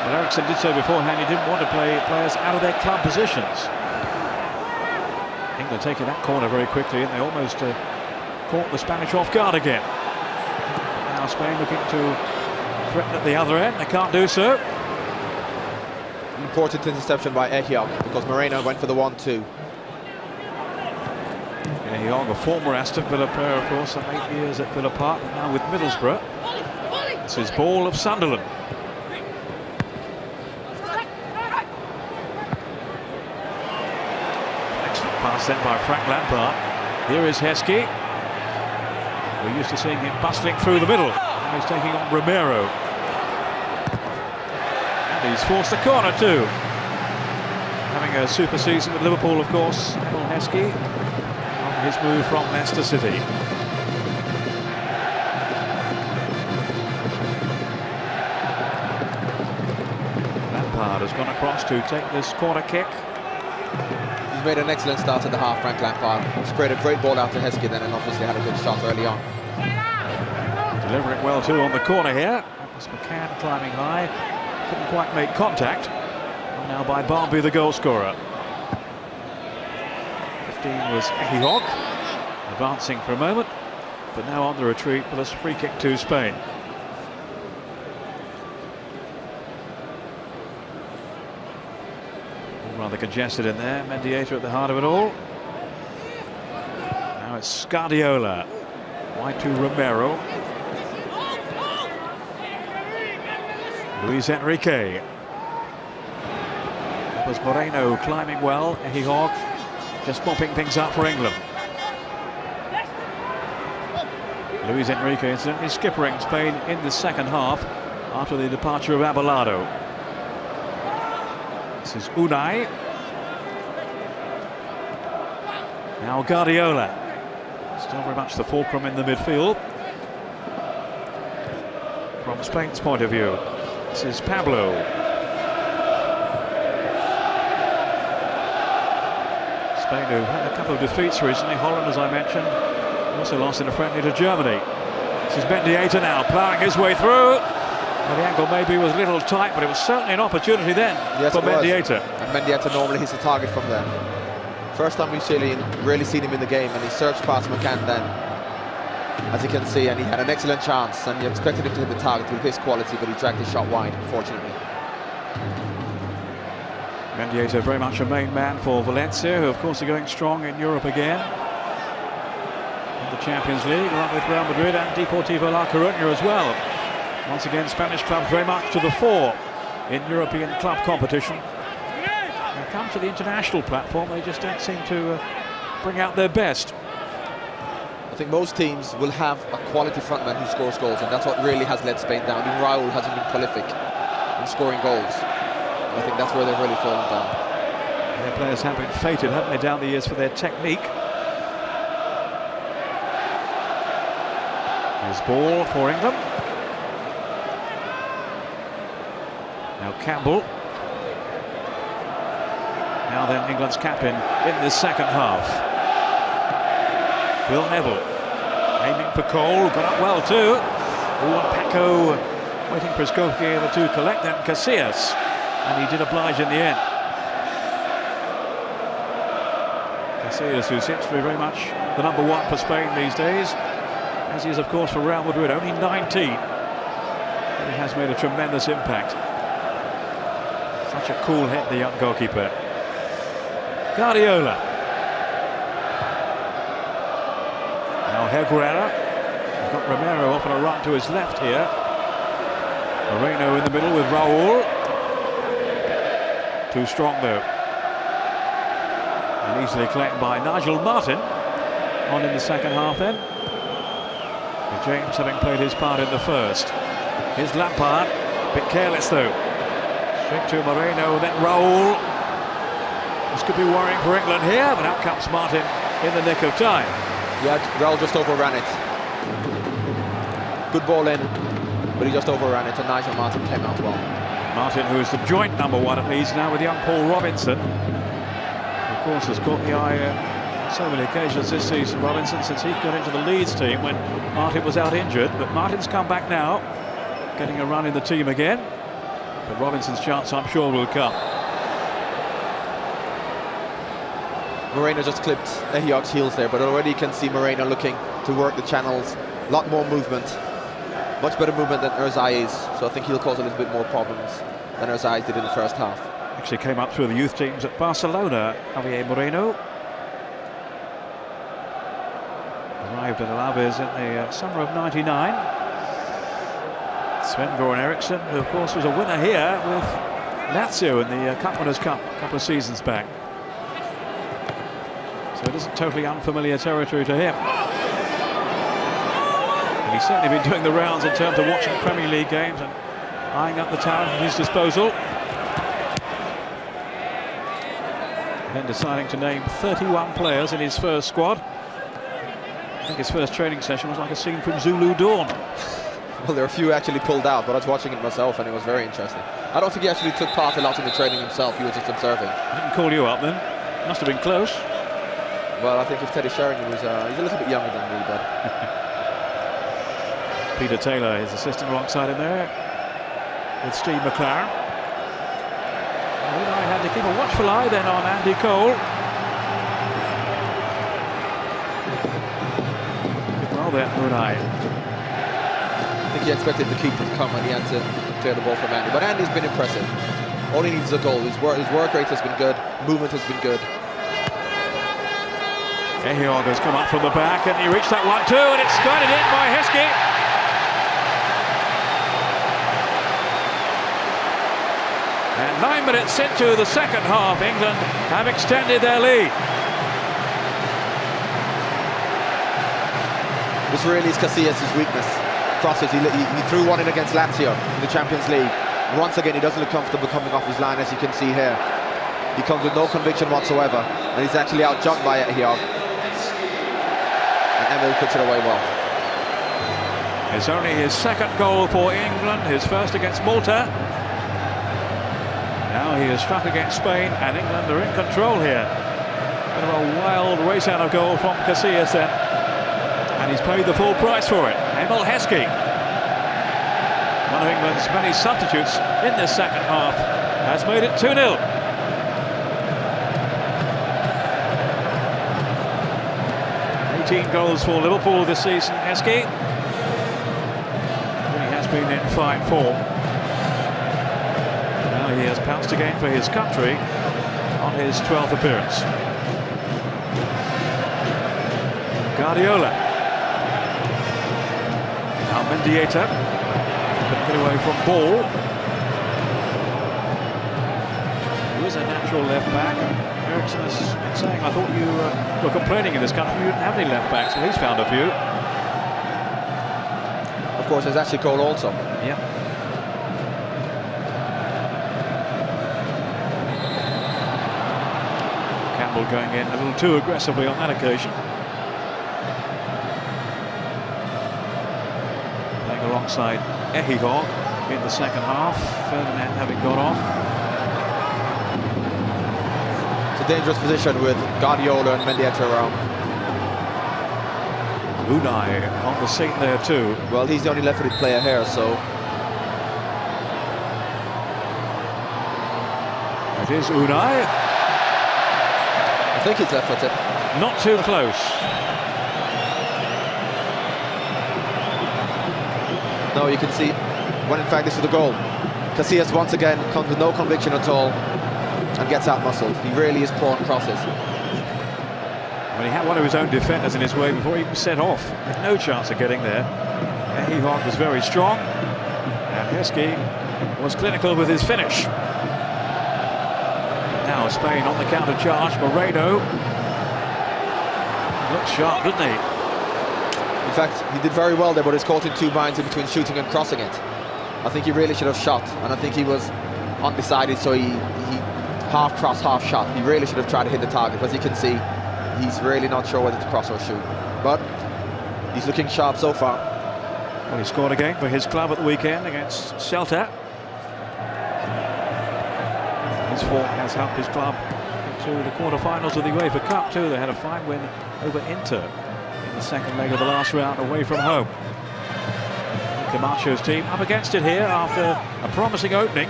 But Ericsson did say beforehand he didn't want to play players out of their club positions. England taking that corner very quickly, and they almost caught the Spanish off guard again. Now Spain looking to threaten at the other end. They can't do so. An important interception by Ehiogu, because Moreno went for the 1-2. Ehiogu, a former Aston Villa player, of course, some 8 years at Villa Park, and now with Middlesbrough. This is Ball of Sunderland. Excellent pass then by Frank Lampard. Here is Heskey. We're used to seeing him bustling through the middle. Now he's taking on Romero. And he's forced the corner too. Having having a super season with Liverpool, of course. Emil Heskey on his move from Leicester City. Lampard has gone across to take this corner kick. He's made an excellent start in the half, Frank Lampard. Sprayed a great ball out to Heskey then, and obviously had a good shot early on. Delivering well too on the corner here. That was McCann climbing high. Couldn't quite make contact. And now by Barmby, the goal scorer. 15 was Ehiogu, advancing for a moment, but now on the retreat with a free kick to Spain. Rather congested in there. Mendieta at the heart of it all. Now it's Guardiola. Wide to Romero. Luis Enrique. That was Moreno climbing well. Ehiogu just mopping things up for England. Luis Enrique incidentally skippering Spain in the second half after the departure of Abelardo. This is Unai. Now Guardiola. Still very much the fulcrum in the midfield. From Spain's point of view. This is Pablo. Spain, who had a couple of defeats recently. Holland, as I mentioned, also lost in a friendly to Germany. This is Mendieta now, ploughing his way through. Well, the angle maybe was a little tight, but it was certainly an opportunity then for Mendieta. And Mendieta normally hits the target from there. First time we've really seen him in the game, and he searched past McCann then, as you can see, and he had an excellent chance, and you expected him to hit the target with his quality, but he dragged his shot wide, unfortunately. Mendieta very much a main man for Valencia, who of course are going strong in Europe again. In the Champions League, along with Real Madrid and Deportivo La Coruña as well. Once again, Spanish clubs very much to the fore in European club competition. When it comes to the international platform, they just don't seem to bring out their best. I think most teams will have a quality frontman who scores goals, and that's what really has let Spain down. Even Raúl hasn't been prolific in scoring goals. I think that's where they've really fallen down. Their players have been fated, haven't they, down the years for their technique. There's ball for England. Now Campbell. Now then England's captain in the second half. Phil Neville aiming for Cole, got up well too. And Paco waiting for his goalkeeper to collect, then Casillas, and he did oblige in the end. Casillas, who seems to be very much the number one for Spain these days, as he is of course for Real Madrid, only 19. But he has made a tremendous impact. Such a cool hit, the young goalkeeper. Guardiola. Now Herrera. We've got Romero off on a run to his left here. Moreno in the middle with Raúl. Too strong though. And easily claimed by Nigel Martin. On in the second half then. With James having played his part in the first. Here's Lampard. A bit careless though. Straight to Moreno, then Raúl. This could be worrying for England here, but out comes Martin in the nick of time. Yeah, Raúl just overran it. Good ball in, but he just overran it, and Nigel Martin came out well. Martin, who is the joint number one at Leeds now with young Paul Robinson. Of course, has caught the eye on so many occasions this season, Robinson, since he got into the Leeds team when Martin was out injured. But Martin's come back now, getting a run in the team again. But Robinson's chance, I'm sure, will come. Moreno just clipped Ehiogu's heels there, but already you can see Moreno looking to work the channels. A lot more movement. Much better movement than Erzai's, so I think he'll cause a little bit more problems than Erzai did in the first half. Actually came up through the youth teams at Barcelona, Javier Moreno. Arrived at Alaves in the summer of '99. Sven-Göran Eriksson, who of course was a winner here with Lazio in the Cup Winners' Cup a couple of seasons back. So it isn't totally unfamiliar territory to him. And he's certainly been doing the rounds in terms of watching Premier League games and eyeing up the talent at his disposal. then deciding to name 31 players in his first squad. I think his first training session was like a scene from Zulu Dawn. Well, there are a few actually pulled out, but I was watching it myself and it was very interesting. I don't think he actually took part a lot in the training himself, he was just observing. I didn't call you up then. Must have been close. Well, I think if Teddy Sheringham was, he's a little bit younger than me, but... Peter Taylor, his assistant alongside him there, with Steve McLaren. I had to keep a watchful eye then on Andy Cole. Well then, Unai. I think he expected the keeper to come and he had to clear the ball from Andy. But Andy's been impressive. All he needs is a goal. His work rate has been good, movement has been good. Ehiogu's come up from the back and he reached that one too, and it's guided in by Heskey. And 9 minutes into the second half, England have extended their lead. This really is Casillas' weakness. Crosses, he threw one in against Lazio in the Champions League. Once again, he doesn't look comfortable coming off his line, as you can see here. He comes with no conviction whatsoever, and he's actually out-jumped by Ehiogu. And Emil puts it away well. It's only his second goal for England, his first against Malta. Now he has struck against Spain, and England are in control here. Bit of a wild race out of goal from Casillas then. And he's paid the full price for it. Emil Heskey, one of England's many substitutes in this second half, has made it 2-0. Goals for Liverpool this season, Heskey. He has been in fine form. Now he has pounced again for his country on his 12th appearance. Guardiola. Now Mendieta. Couldn't get away from ball. He is a natural left back. Ericsson has been saying, I thought you were complaining in this country you didn't have any left backs. Well, he's found a few. Of course, there's actually Cole also. Yeah. Campbell going in a little too aggressively on that occasion. Playing alongside Ehiogu in the second half. Ferdinand having got off. Dangerous position with Guardiola and Mendieta around. Unai on the scene there too. Well, he's the only left-footed player here, so... It is Unai. I think he's left-footed. Not too close. No, you can see, when in fact this is the goal. Casillas once again comes with no conviction at all. And gets out-muscled. He really is poor on crosses. Well, he had one of his own defenders in his way before he was set off. Had no chance of getting there. Ehiogu was very strong, and Heskey was clinical with his finish. Now Spain on the counter charge. Moreno looked sharp, didn't he? In fact, he did very well there, but he's caught in two minds in between shooting and crossing it. I think he really should have shot, and I think he was undecided, so he half cross, half shot. He really should have tried to hit the target. As you can see, he's really not sure whether to cross or shoot. But he's looking sharp so far. Well, he scored again for his club at the weekend against Celta. His form has helped his club into the quarter-finals of the UEFA Cup too. They had a fine win over Inter in the second leg of the last round away from home. Camacho's team up against it here after a promising opening.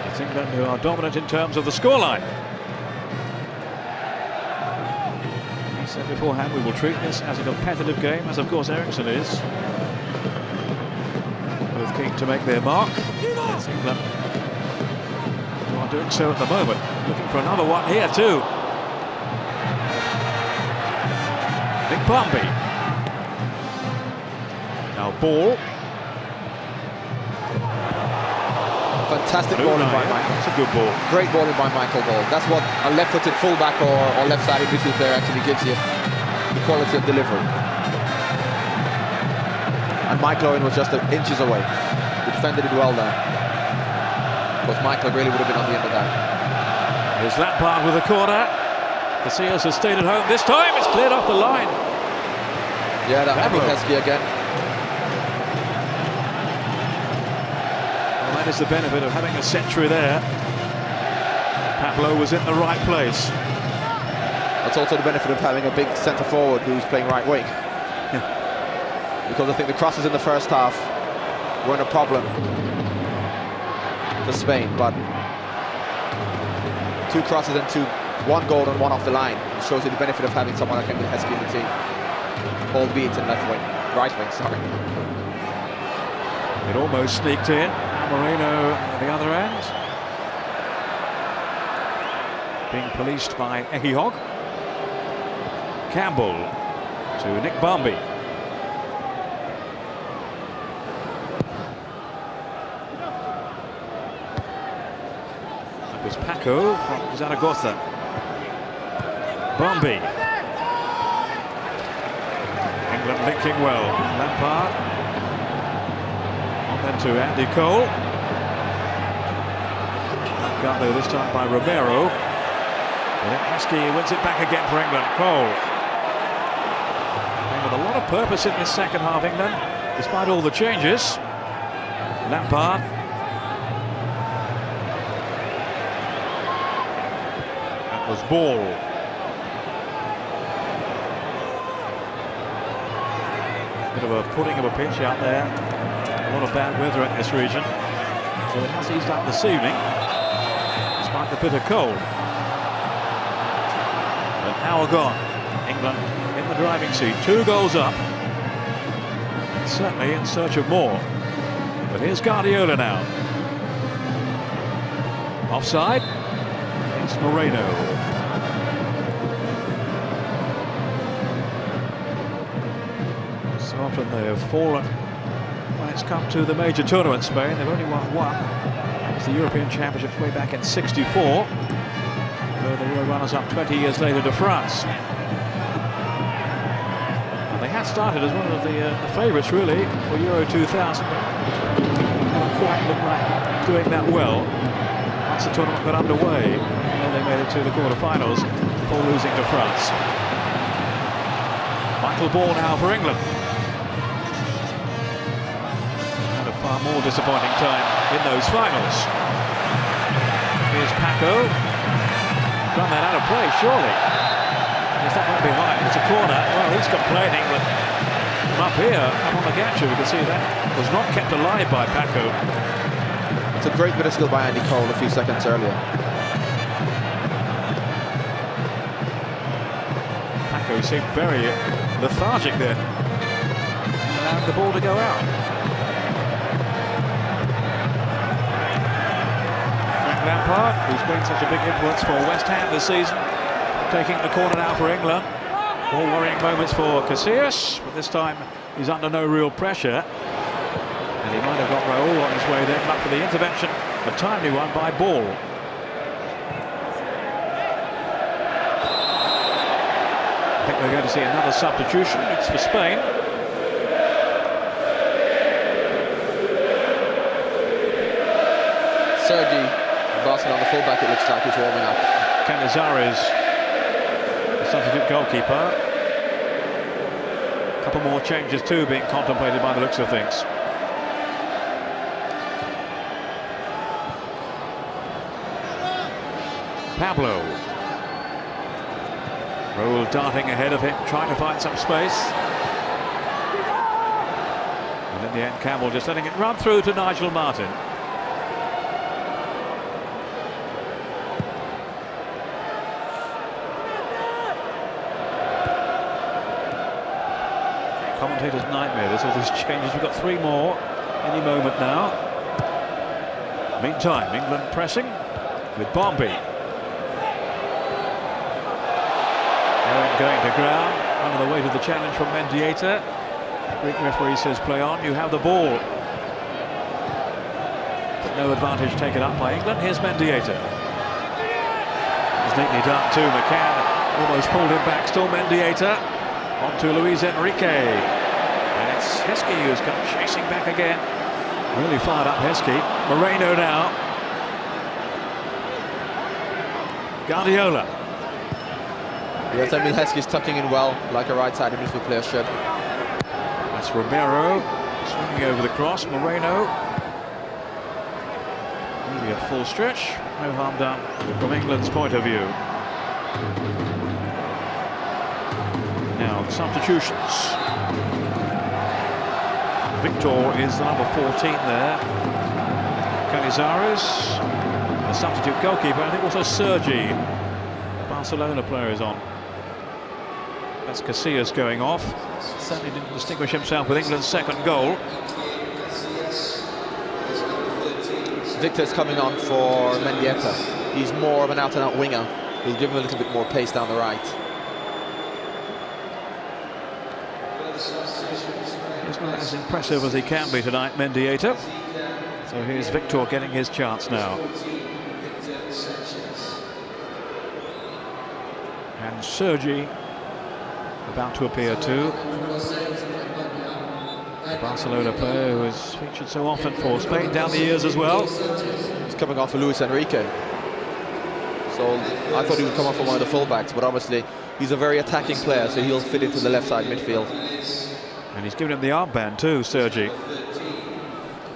It's England who are dominant in terms of the scoreline. He said beforehand, we will treat this as a competitive game, as of course Ericsson is. Both keen to make their mark. It's England who are doing so at the moment. Looking for another one here too. Big Barmby. Now ball. Fantastic bowling by Michael. It's a good ball. Great bowling by Michael Ball. That's what a left-footed fullback or left-sided midfield player actually gives you. The quality of delivery. And Michael Owen was just inches away. He defended it well there. Because Michael really would have been on the end of that. Here's Lampard with the corner. Casillas has stayed at home. This time it's cleared off the line. Yeah, that might be Heskey again. Well, that is the benefit of having a century there. Pablo was in the right place. That's also the benefit of having a big centre forward who's playing right wing. Because I think the crosses in the first half weren't a problem for Spain, but 2 crosses and 1 goal and 1 off the line. It shows you the benefit of having someone like Heskey in the team, albeit in right wing, sorry. It almost sneaked in. Moreno at the other end, being policed by Ehiogu. Campbell to Nick Barmby. That was Paco from Zaragoza. Barmby. England linking well. Lampard. On then to Andy Cole. Got there this time by Romero. And then Heskey wins it back again for England. Cole. And with a lot of purpose in this second half, England, despite all the changes. Lampard. That was Ball. Bit of a pudding of a pitch out there. A lot of bad weather in this region. So it has eased up this evening, despite the bitter cold. But hour gone. England in the driving seat. 2 goals up. Certainly in search of more. But here's Guardiola now. Offside. It's Moreno. So often they have fallen when it's come to the major tournament. Spain, they've only won 1. That was the European Championships way back in '64. Though they were runners-up 20 years later to France. And they had started as one of the favourites, really, for Euro 2000. Never quite looked like doing that well. Once the tournament got underway, and they made it to the quarter-finals before losing to France. Michael Ball now for England. Far more disappointing time in those finals. Here's Paco. Done that out of play, surely. Yes, that went behind. It's a corner. Well, he's complaining, but from up here, up on the Gacha, we can see that was not kept alive by Paco. It's a great bit of skill by Andy Cole a few seconds earlier. Paco seemed very lethargic there, allowing the ball to go out. Lampard, who's been such a big influence for West Ham this season, taking the corner now for England. More worrying moments for Casillas, but this time he's under no real pressure. And he might have got Raul on his way there, but for the intervention, a timely one by Ball. I think we're going to see another substitution. It's for Spain. Sergi Barcelona on the fullback, it looks like he's warming up. Canizares, the substitute goalkeeper. A couple more changes too being contemplated by the looks of things. Pablo. Raul darting ahead of him, trying to find some space. And in the end, Campbell just letting it run through to Nigel Martin. Commentator's nightmare, there's all these changes. We've got 3 more any moment now. Meantime, England pressing with Barmby. Owen going to ground, under the weight of the challenge from Mendieta. Greek referee says play on, you have the ball. But no advantage taken up by England. Here's Mendieta. It's neatly done too. McCann almost pulled him back, still Mendieta. On to Luis Enrique. And it's Heskey who's come chasing back again. Really fired up Heskey. Moreno now. Guardiola. Yes, I mean Heskey's tucking in well, like a right-sided midfield player should. That's Romero swinging over the cross. Moreno. Maybe a full stretch. No harm done from England's point of view. Now the substitutions. Victor is the number 14 there. Canizares, the substitute goalkeeper. I think also Sergi, Barcelona player, is on. That's Casillas going off. Certainly didn't distinguish himself with England's second goal. Victor's coming on for Mendieta. He's more of an out-and-out winger. He'll give him a little bit more pace down the right. He's not as impressive as he can be tonight, Mendieta. So here's Victor getting his chance now. And Sergi about to appear too. The Barcelona player who has featured so often for Spain down the years as well. He's coming on for Luis Enrique. So I thought he would come on for one of the fullbacks, but obviously he's a very attacking player, so he'll fit into the left side midfield. And he's given him the armband too, Sergi.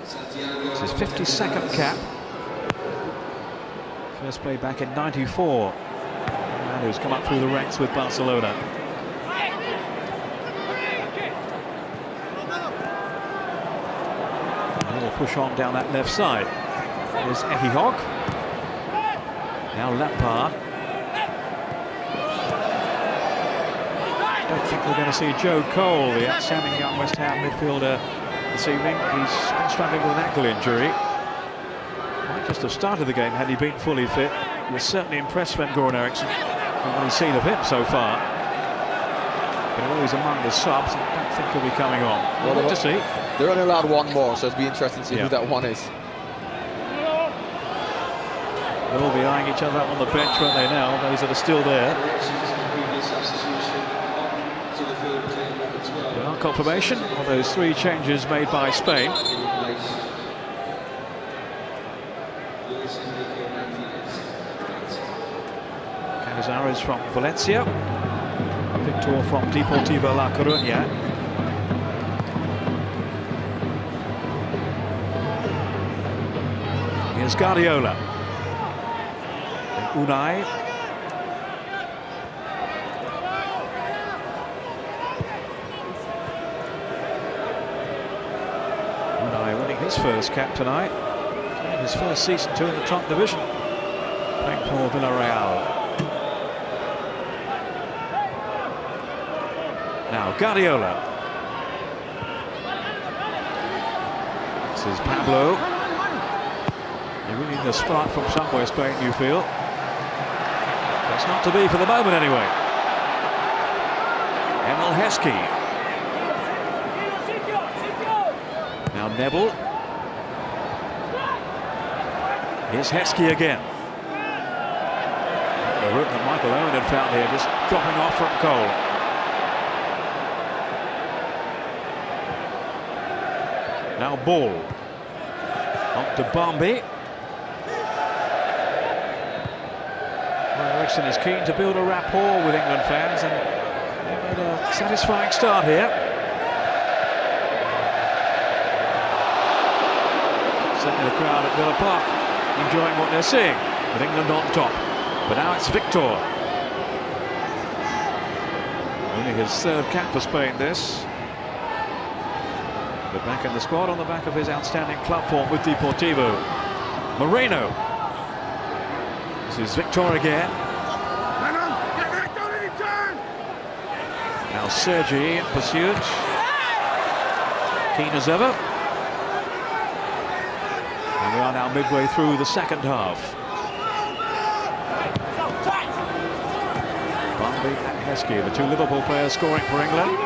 It's his 52nd cap. First played back in '94. And who's come up through the ranks with Barcelona. And he'll push on down that left side. There's Ehiogu. Now Lampard. I don't think we're going to see Joe Cole, the outstanding young West Ham midfielder, this evening. He's been struggling with an ankle injury. Might just have started the game had he been fully fit. He was certainly impressed, Sven-Göran Eriksson, from what he's seen of him so far. But although he's among the subs, I don't think he'll be coming on. We'll have to see. They're only allowed one more, so it'll be interesting to see who that one is. They'll all be eyeing each other up on the bench, won't they now, those that are still there. There are confirmation of those 3 changes made by Spain. Canizares from Valencia. Victor from Deportivo La Coruña. Here's Guardiola. And Unai. Unai winning his first cap tonight. And his first season too in the top division. Playing for Villarreal. Now Guardiola. This is Pablo. You really need a spark from somewhere, Spain, you feel. That's not to be for the moment anyway. Emil Heskey. Now Neville. Here's Heskey again. The route that Michael Owen had found here, just dropping off from Cole. Now ball. On to Barmby. Well, Eriksson is keen to build a rapport with England fans, and they made a satisfying start here. Certainly the crowd at Villa Park enjoying what they're seeing, with England on top. But now it's Victor. Only his 3rd cap for Spain, this. But back in the squad on the back of his outstanding club form with Deportivo. Moreno. This is Victor again. Now Sergi in pursuit. Keen as ever. And we are now midway through the second half. Barmby and Heskey, the 2 Liverpool players scoring for England.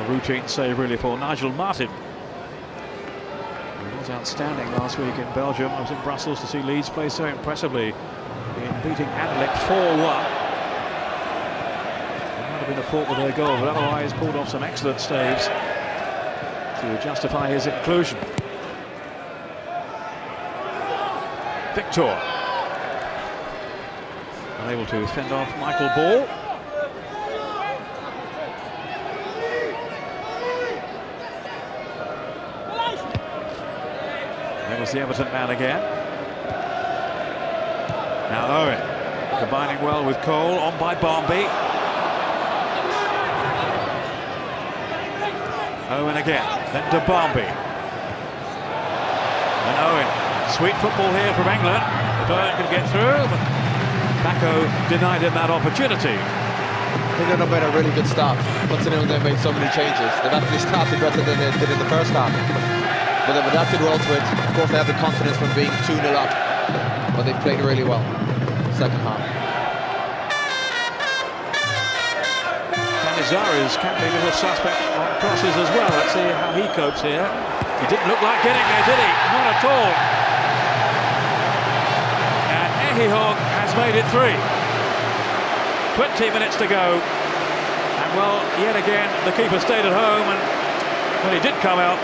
Routine save really for Nigel Martin. He was outstanding last week in Belgium. I was in Brussels to see Leeds play so impressively in beating Anderlecht 4-1. It might have been a fault with their goal, but otherwise pulled off some excellent saves to justify his inclusion. Victor. Unable to fend off Michael Ball. There was the Everton man again. Now Owen, combining well with Cole, on by Barmby. Owen again, then to Barmby. And Owen, sweet football here from England. If Owen can get through, but Bacco denied him that opportunity. England have made a really good start, considering they've made so many changes. They've actually started better than they did in the first half. But they've adapted well to it. Of course, they have the confidence from being 2-0 up, but they've played really well second half. Canizares can be a little suspect on crosses as well. Let's see how he copes here. He didn't look like getting there, did he? Not at all. And Ehiogu has made it 3. 20 minutes to go. And well, yet again, the keeper stayed at home, and when he did come out,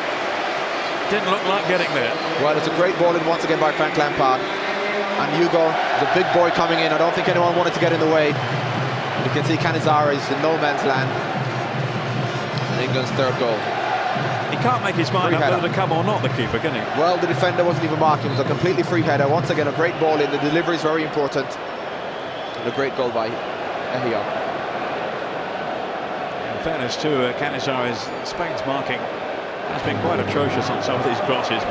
didn't look like getting there. Well, it's a great ball in once again by Frank Lampard. And Ugo, the big boy coming in. I don't think anyone wanted to get in the way. You can see Canizares in no man's land. And England's third goal. He can't make his mind up whether to come or not, the keeper, can he? Well, the defender wasn't even marking. It was a completely free header. Once again, a great ball in. The delivery is very important. And a great goal by Ehiogu. In fairness to Canizares, Spain's marking has been quite atrocious on some of these crosses.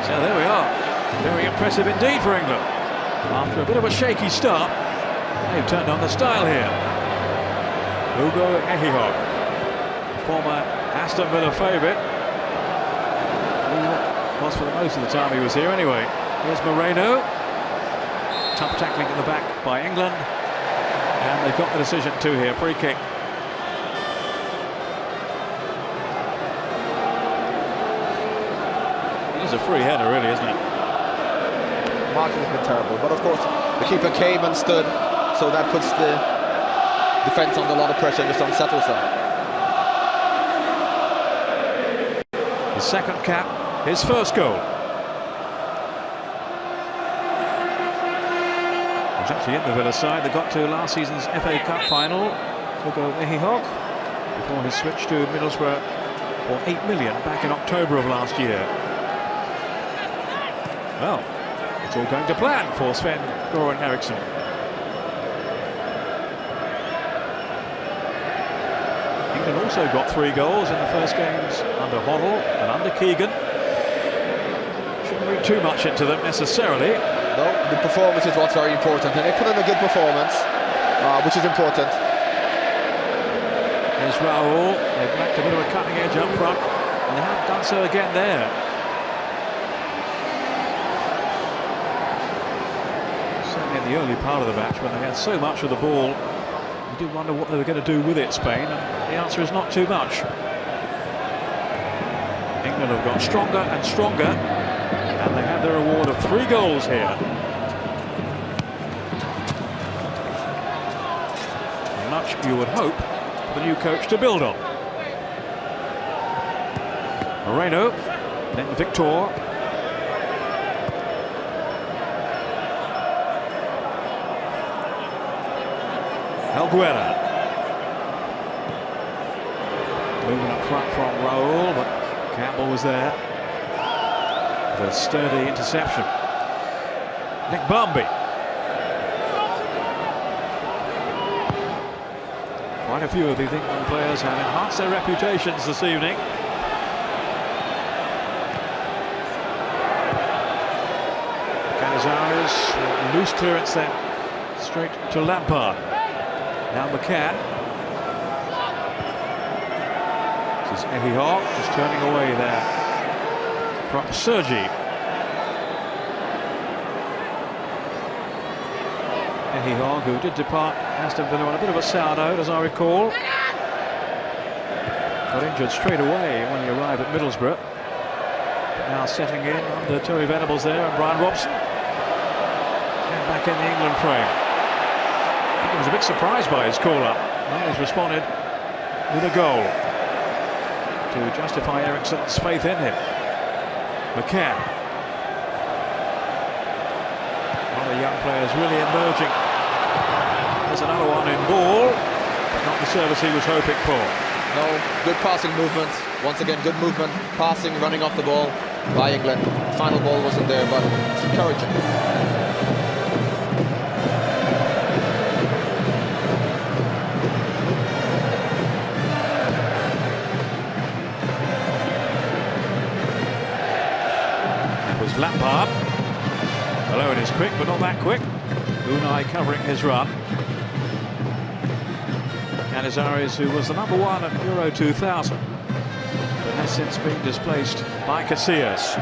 So there we are. Very impressive indeed for England. After a bit of a shaky start, they've turned on the style here. Ugo Ehiogu, former Aston Villa favourite, who was for the most of the time he was here anyway. Here's Moreno. Tough tackling at the back by England. And they've got the decision too here. Free kick. It's a free header, really, isn't it? Marking has been terrible, but of course the keeper came and stood, so that puts the defence under a lot of pressure and just unsettles them. His second cap, his first goal. He was actually in the Villa side that got to last season's FA Cup final. Ugo Ehiogu, before his switch to Middlesbrough for £8 million back in October of last year. Well, it's all going to plan for Sven-Göran Eriksson. England also got 3 goals in the first games under Hoddle and under Keegan. Shouldn't read too much into them necessarily. No, the performance is what's very important, and they put in a good performance, which is important. There's Raul. They've lacked a bit of a cutting edge up front, and they have done so again there. In the early part of the match, when they had so much of the ball, you did wonder what they were going to do with it, Spain, and the answer is not too much. England have got stronger and stronger, and they have their reward of 3 goals here. Much you would hope for the new coach to build on. Moreno, then Victor. Alguera. Moving up front from Raul, but Campbell was there. With a sturdy interception. Nick Barmby. Quite a few of these England players have enhanced their reputations this evening. Canizares, loose clearance then, straight to Lampard. Now McCann. This is Ehiogu just turning away there from Sergi. Ehiogu, who did depart Aston Villa on a bit of a sour note, as I recall. Got injured straight away when he arrived at Middlesbrough. But now setting in under Terry Venables there and Brian Robson. And back in the England frame. I was a bit surprised by his call-up. Well, he's responded with a goal to justify Eriksson's faith in him. McCann. One of the young players really emerging. There's another one in ball, but not the service he was hoping for. No, good passing movement. Once again, good movement, passing, running off the ball by England. Final ball wasn't there, but it's encouraging. It was Lampard. Below it is quick, but not that quick. Unai covering his run. Canizares, who was the #1 at Euro 2000, but has since been displaced by Casillas.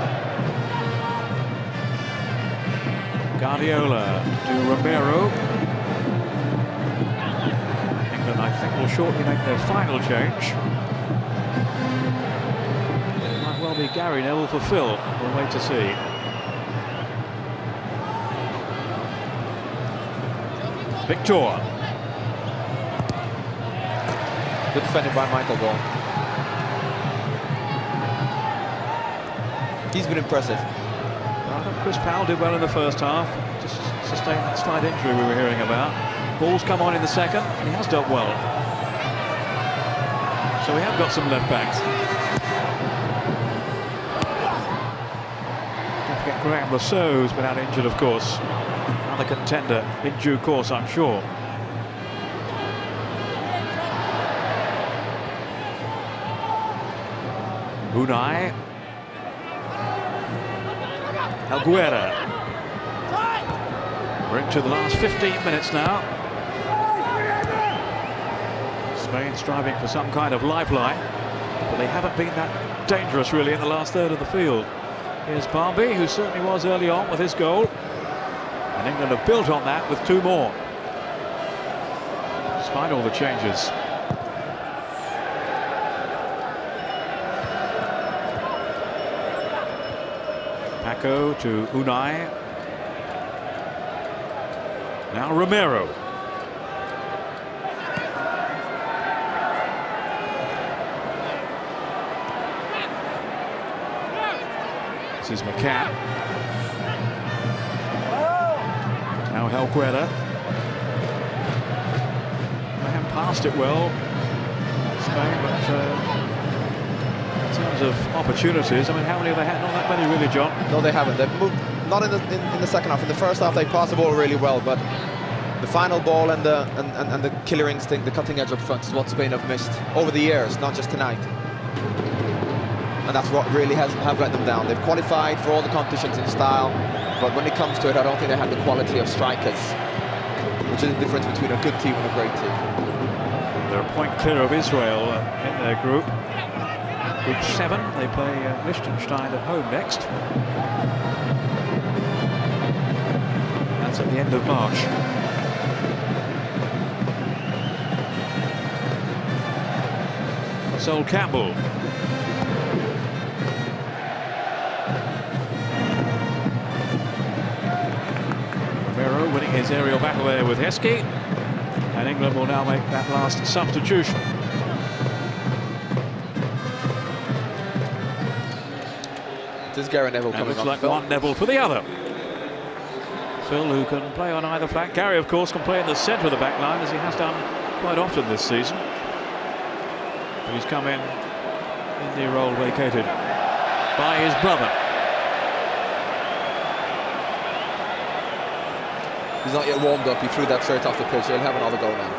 Guardiola to Romero. England, I think, will shortly make their final change. It might well be Gary Neville for Phil. We'll wait to see. Victor. Good defending by Michael Ball. He's been impressive. I thought Chris Powell did well in the first half. Just sustained that slight injury we were hearing about. Ball's come on in the second, and he has done well. So we have got some left backs. Don't forget Graham Rousseau, who's been out injured, of course. Another contender in due course, I'm sure. Unai. Alguera. We're into the last 15 minutes now. Spain striving for some kind of lifeline, but they haven't been that dangerous really in the last third of the field. Here's Barmby, who certainly was early on with his goal. And England have built on that with 2 more. Despite all the changes. Paco to Unai. Now Romero. This is McCann. Now Helguera. They haven't passed it well, Spain, but in terms of opportunities, I mean, how many have they had? Not that many, really, John. No, they haven't. They've moved not in the second half. In the first half, they passed the ball really well, but the final ball and the killer instinct, the cutting edge up front, is what Spain have missed over the years, not just tonight. And that's what really have let them down. They've qualified for all the competitions in style, but when it comes to it, I don't think they have the quality of strikers, which is the difference between a good team and a great team. They're a point clear of Israel in their group. Group 7, they play Liechtenstein at home next. That's at the end of March. Sol Campbell. Romero winning his aerial battle there with Heskey. And England will now make that last substitution. This is Gary Neville And coming looks on. like one Neville for the other. Phil, who can play on either flank. Gary, of course, can play in the centre of the back line, as he has done quite often this season. But he's come in the role vacated by his brother. He's not yet warmed up. He threw that straight off the pitch. He'll have another go now.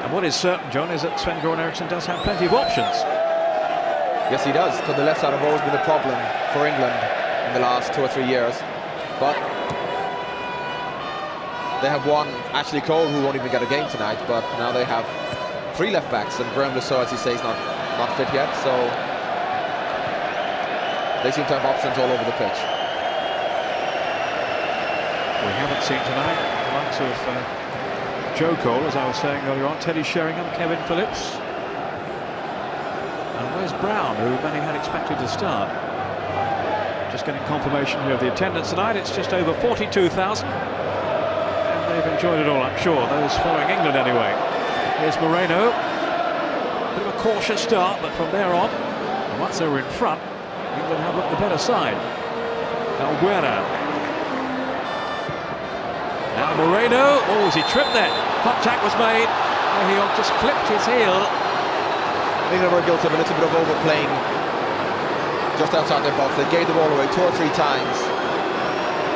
And what is certain, John, is that Sven-Göran Eriksson does have plenty of options. Yes, he does, because the left side have always been a problem for England in the last 2 or 3 years. But they have one, Ashley Cole, who won't even get a game tonight, but now they have 3 left backs, and Graham Rousseau, as he says, not fit yet, so they seem to have options all over the pitch. We haven't seen tonight the likes of Joe Cole, as I was saying earlier on, Teddy Sheringham, Kevin Phillips. And where's Brown, who many had expected to start? Just getting confirmation here of the attendance tonight. It's just over 42,000. And they've enjoyed it all, I'm sure. Those following England anyway. Here's Moreno. Bit of a cautious start, but from there on, Once they were in front, England have looked the better side. Alguera. Now Moreno. Oh, as he tripped there. Contact was made. Ehiogu just clipped his heel. England were guilty of a little bit of overplaying just outside their box. They gave the ball away 2 or 3 times,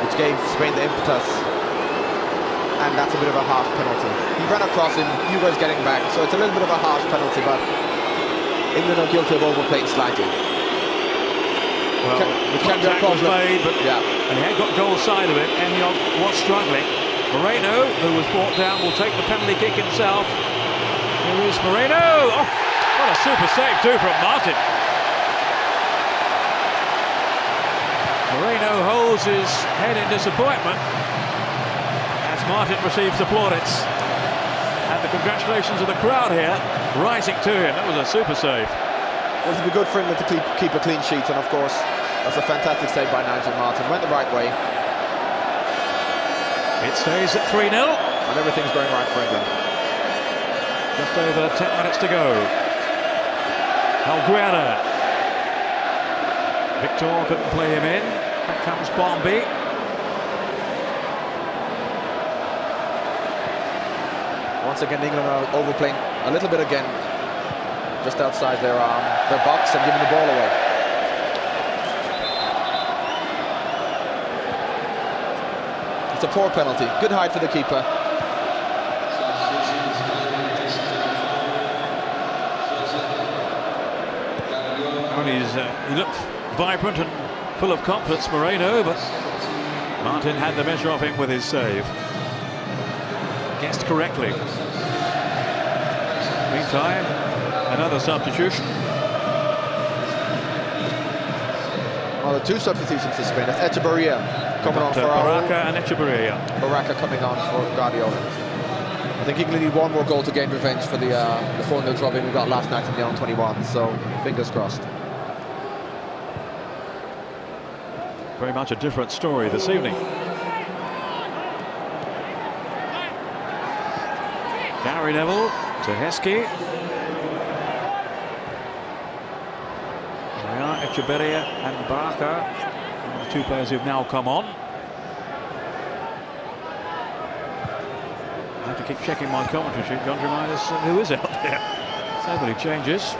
which gave Spain the impetus, and that's a bit of a harsh penalty. He ran across him, Ugo's getting back, so it's a little bit of a harsh penalty, but England are guilty of overplaying slightly. Well, the contact was made, but yeah, and he had got goal side of it. Ehiogu was struggling. Moreno, who was brought down, will take the penalty kick himself. Here is Moreno. Oh, what a super save too from Martin. Moreno holds his head in disappointment as Martin receives the plaudits. And the congratulations of the crowd here rising to him. That was a super save. Well, it'll be good for England to keep a clean sheet, and of course, that's a fantastic save by Nigel Martin. Went the right way. It stays at 3-0. And everything's going right for England. Just over 10 minutes to go. Alguera. Victor couldn't play him in. Back comes Barmby. Once again, England are overplaying a little bit again, just outside their box and giving the ball away. It's a poor penalty. Good height for the keeper. Well, he looked vibrant and full of confidence, Moreno, but Martin had the measure of him with his save. Guessed correctly. Meantime, another substitution. Well, the 2 substitutions for Spain. It's Echeverria coming on for Baraka and Echeverria. Baraka coming on for Guardiola. I think England need 1 more goal to gain revenge for the 4-0 drubbing we got last night in the on-21, so fingers crossed. Very much a different story this evening. Gary Neville to Heskey. There we are, Echeverria and Baraka, the 2 players who've now come on. I have to keep checking my commentary sheet, John, to remind us who is out there. So many changes.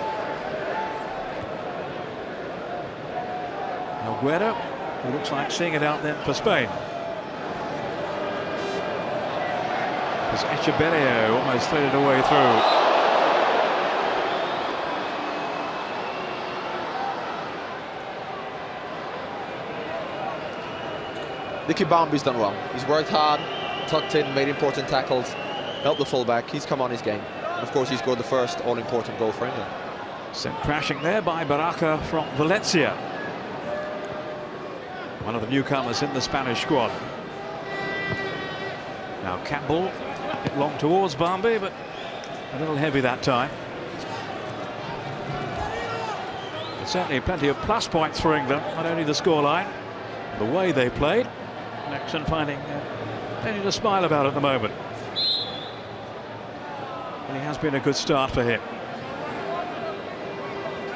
Alguera, who looks like seeing it out then for Spain. As Echeverria almost threaded away through. Nicky Barmby's done well. He's worked hard, tucked in, made important tackles, helped the fullback. He's come on his game. And of course, he scored the first all-important goal for England. Sent crashing there by Baraka from Valencia. One of the newcomers in the Spanish squad. Now Campbell, a bit long towards Barmby, but a little heavy that time. But certainly plenty of plus points for England, not only the scoreline, the way they played. Nixon finding plenty to smile about at the moment. And it has been a good start for him.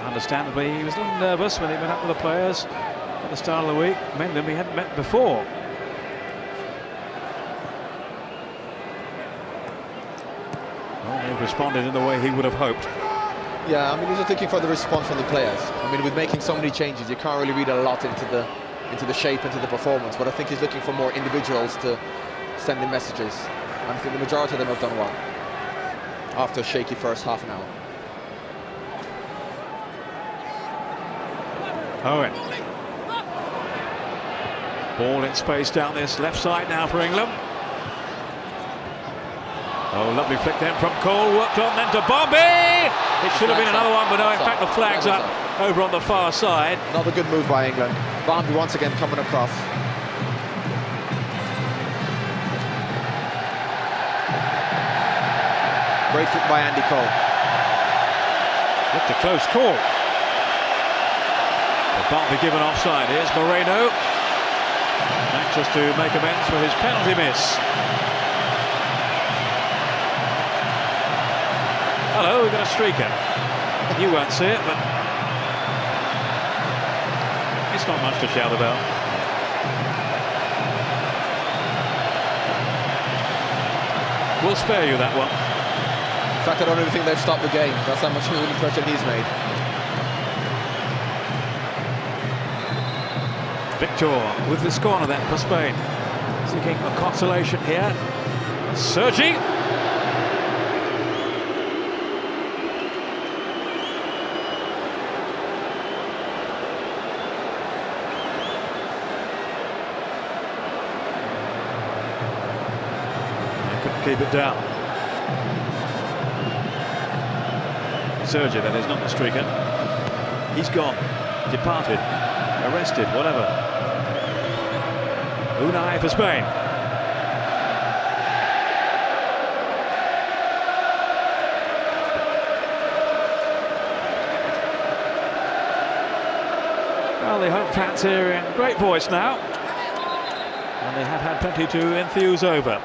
Understandably, he was a little nervous when he went up with the players at the start of the week, men them he hadn't met before. Well, they've responded in the way he would have hoped. Yeah, I mean, he's just looking for the response from the players. I mean, with making so many changes, you can't really read a lot into the shape, into the performance, but I think he's looking for more individuals to send in messages. And I think the majority of them have done well after a shaky first half an hour. Owen. Ball in space down this left side now for England. Oh, lovely flick then from Cole, worked on then to Barmby. It should have been another one, but no, in fact the flag's up over on the far side. Another good move by England. Barmby once again coming across. Great foot by Andy Cole. Looked a close call. But Barmby given offside. Here's Moreno, anxious to make amends for his penalty miss. Hello, we've got a streaker. You won't see it, but That's not much to shout about. We'll spare you that one. In fact, I don't even think they've stopped the game. That's how much impression he's made. Victor with this corner then for Spain. Seeking a consolation here. Sergi. Keep it down. Sergi, that is, not the streaker. He's gone, departed, arrested, whatever. Unai for Spain. Well, the home fans here in great voice now, and they have had plenty to enthuse over.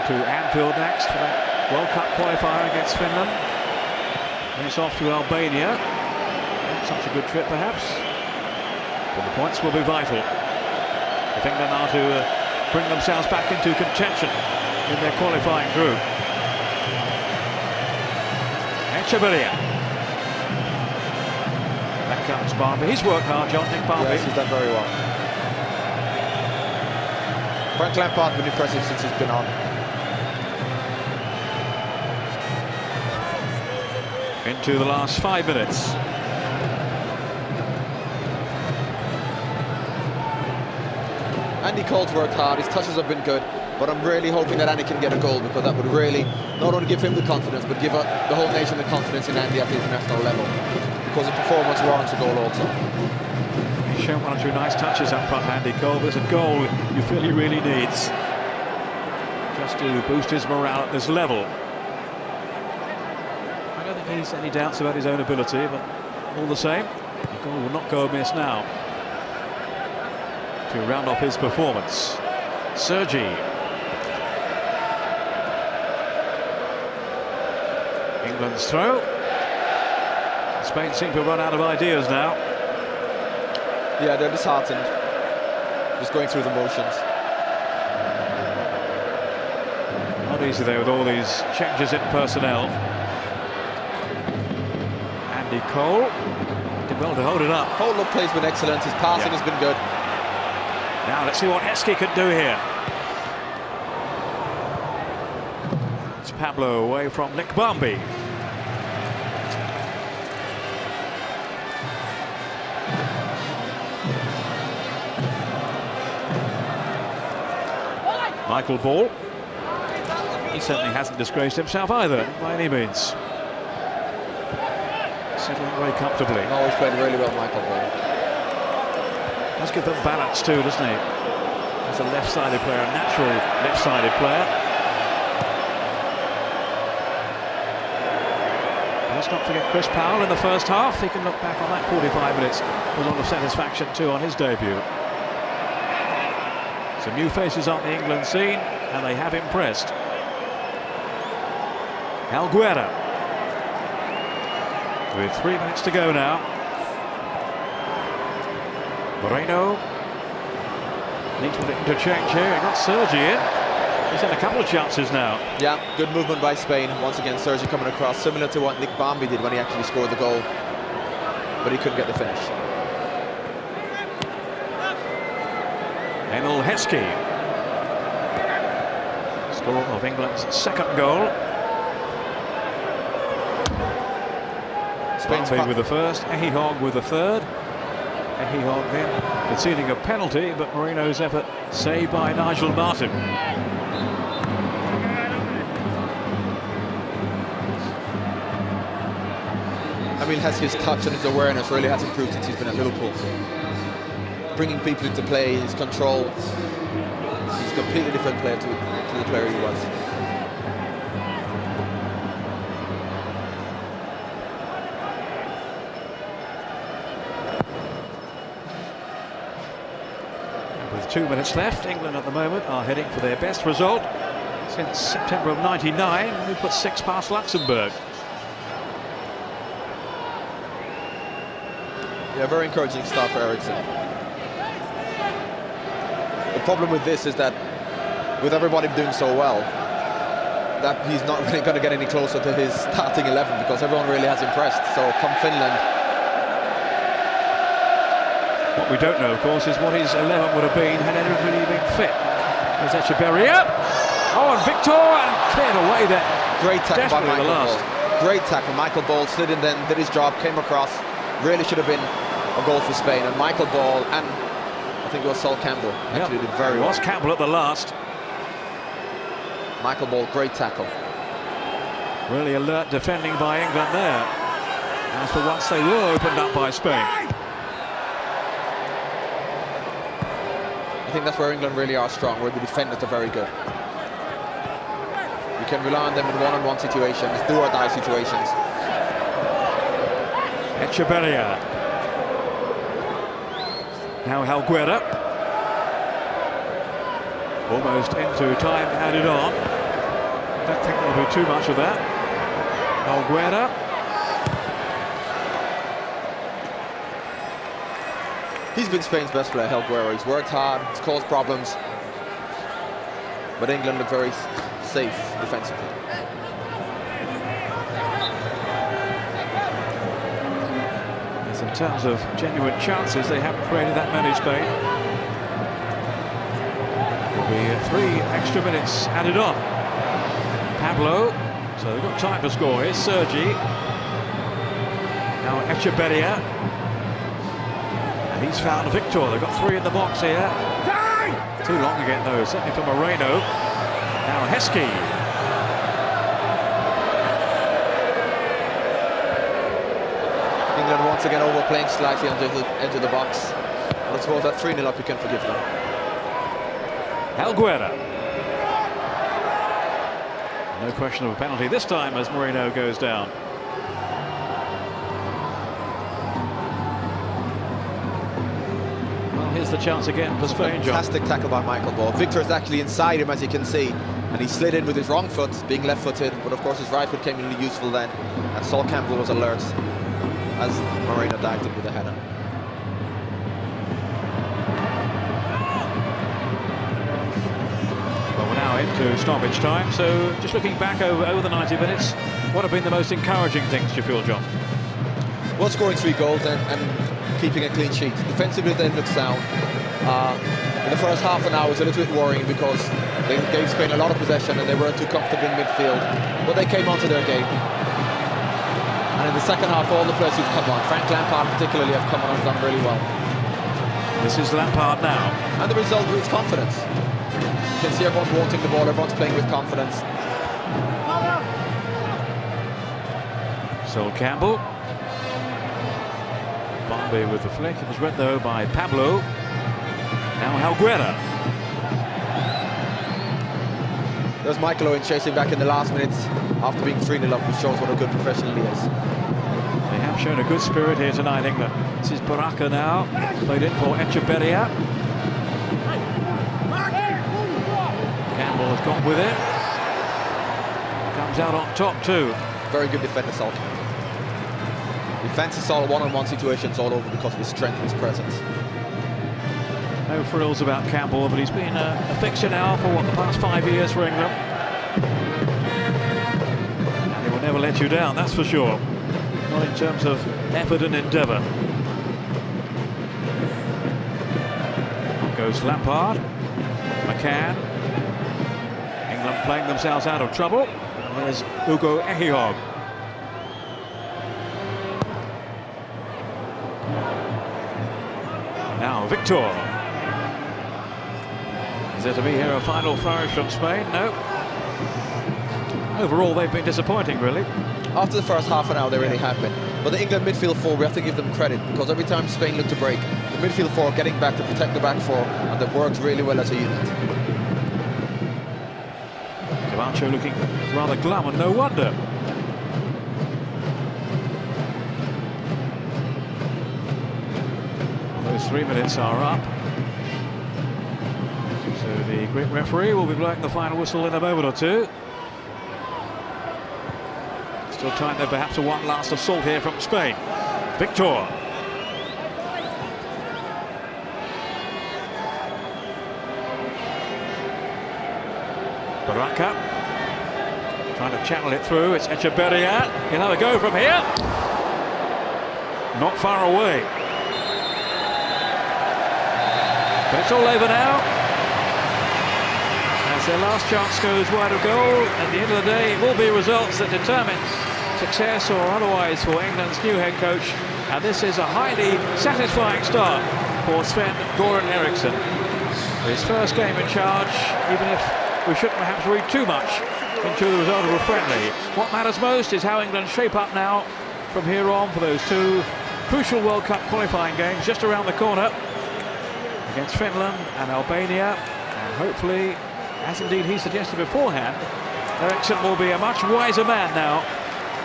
To Anfield next for that World Cup qualifier against Finland. And it's off to Albania. Not such a good trip perhaps, but the points will be vital if England are to bring themselves back into contention in their qualifying group. Echeverria. Back comes Barmby. He's worked hard, John, Nick Barmby. Yes, he's done very well. Frank Lampard's been impressive since he's been on. Into the last 5 minutes. Andy Cole's worked hard, his touches have been good, but I'm really hoping that Andy can get a goal, because that would really not only give him the confidence, but give the whole nation the confidence in Andy at the international level, because the performance warrants a goal also. He's shown 1 or 2 nice touches up front, Andy Cole. There's a goal you feel he really needs, just to boost his morale at this level. I don't think he's any doubts about his own ability, but all the same, the goal will not go amiss now to round off his performance. Sergi. England's throw. Spain seem to have run out of ideas now. Yeah, they're disheartened, just going through the motions. Not easy there with all these changes in personnel. Andy Cole did well to hold it up. Hold-up play's been excellent, his passing has been good. Now let's see what Heskey can do here. It's Pablo away from Nick Barmby. Michael Ball. He certainly hasn't disgraced himself either, by any means. Settling very comfortably. Always played really well, Michael Ball. Does give them balance too, doesn't he? He's a left-sided player, a natural left-sided player. Let's not forget Chris Powell in the first half. He can look back on that 45 minutes with a lot of satisfaction too on his debut. Some new faces on the England scene, and they have impressed. Alguera. With 3 minutes to go now. Moreno needs one to interchange here. He got Sergi in. He's had a couple of chances now. Yeah, good movement by Spain. Once again, Sergi coming across, similar to what Nick Barmby did when he actually scored the goal, but he couldn't get the finish. Heskey. Score of England's second goal. Spain's Barmby with the first, Ehiogu with the third. Ehiogu then conceding a penalty, but Moreno's effort saved by Nigel Martin. I mean, Heskey's touch and his awareness really has improved since he's been at Liverpool. Bringing people into play, his control. He's a completely different player to the player he was. With 2 minutes left, England at the moment are heading for their best result since September of '99, when we put 6 past Luxembourg. Yeah, very encouraging start for Ericsson. The problem with this is that with everybody doing so well, that he's not really going to get any closer to his starting 11 because everyone really has impressed. So come Finland. What we don't know, of course, is what his 11 would have been had everybody been fit. There's Echeverria. Oh, and Victor, and cleared away there. Great tackle by Michael Ball. Great tackle. Michael Ball slid in then, did his job, came across. Really should have been a goal for Spain. And Michael Ball and I think it was Sol Campbell actually did very well. It was Campbell at the last. Michael Ball, great tackle. Really alert defending by England there. As for once they were opened up by Spain. I think that's where England really are strong, where the defenders are very good. You can rely on them in one-on-one situations, do-or-die situations. Echeverria. Now Helguera. Almost into time added on. Don't think there'll be too much of that. Helguera. He's been Spain's best player, Helguera. He's worked hard, he's caused problems. But England look very safe defensively. As in terms of genuine chances, they haven't created that many, Spain. There'll be 3 extra minutes added on. Pablo, so they've got time to score. Here's Sergi. Now Echeverria. And he's found Victor. They've got 3 in the box here. Too long to get those, certainly for Moreno. Now Heskey. England once again overplaying slightly on the edge of the box. But I suppose at 3-0 up you can forgive them. Helguera. No question of a penalty this time as Moreno goes down. Well, here's the chance again for Spain, John. Fantastic tackle by Michael Ball. Victor is actually inside him, as you can see, and he slid in with his wrong foot, being left-footed, but of course his right foot came in really useful then, and Sol Campbell was alert as Moreno dived in with a header. Well, we're now into stoppage time, so just looking back over the 90 minutes, what have been the most encouraging things, do you feel, John? Well, scoring 3 goals and keeping a clean sheet. Defensively, they looked sound. In the first half an hour, it was a little bit worrying because they gave Spain a lot of possession and they weren't too comfortable in midfield. But they came onto their game. And in the second half, all the players who've come on, Frank Lampard particularly, have come on and done really well. This is Lampard now. And the result breeds confidence. You can see everyone's wanting the ball, everyone's playing with confidence. Sol Campbell. Barmby with the flick. It was read though by Pablo. Now Helguera. There's Michael Owen chasing back in the last minutes after being 3-0 up, which shows what a good professional he is. They have shown a good spirit here tonight, England. This is Baraka now, played in for Echeverria. Campbell has gone with it. Comes out on top too. Very good defender, Sol. Defense is all one-on-one situations all over because of his strength and his presence. No frills about Campbell, but he's been a fixture now for what, the past 5 years for England. And he will never let you down, that's for sure. Not in terms of effort and endeavour. Up goes Lampard. McCann. England playing themselves out of trouble. And there's Ugo Ehiogu. Now Victor. Is there to be here a final flourish from Spain? No. Overall, they've been disappointing, really. After the first half an hour, they really have been. But the England midfield four, we have to give them credit, because every time Spain looked to break, the midfield four getting back to protect the back four, and they've worked really well as a unit. Camacho looking rather glum, and no wonder. Well, those 3 minutes are up. So the Greek referee will be blowing the final whistle in a moment or two. Still time there perhaps for one last assault here from Spain. Victor. Baraka trying to channel it through. It's Echeberria. He'll have a go from here. Not far away. But it's all over now. As their last chance goes wide of goal, at the end of the day, it will be results that determine success or otherwise for England's new head coach. And this is a highly satisfying start for Sven-Göran Eriksson. His first game in charge, even if we shouldn't perhaps read too much into the result of a friendly. What matters most is how England shape up now from here on for those two crucial World Cup qualifying games just around the corner against Finland and Albania. And hopefully, as indeed he suggested beforehand, Eriksson will be a much wiser man now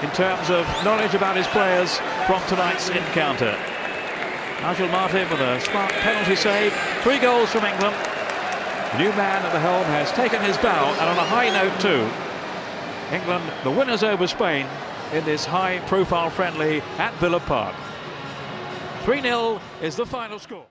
in terms of knowledge about his players from tonight's encounter. Nigel Martin with a smart penalty save. 3 goals from England. The new man at the helm has taken his bow, and on a high note too. England, the winners over Spain in this high-profile friendly at Villa Park. 3-0 is the final score.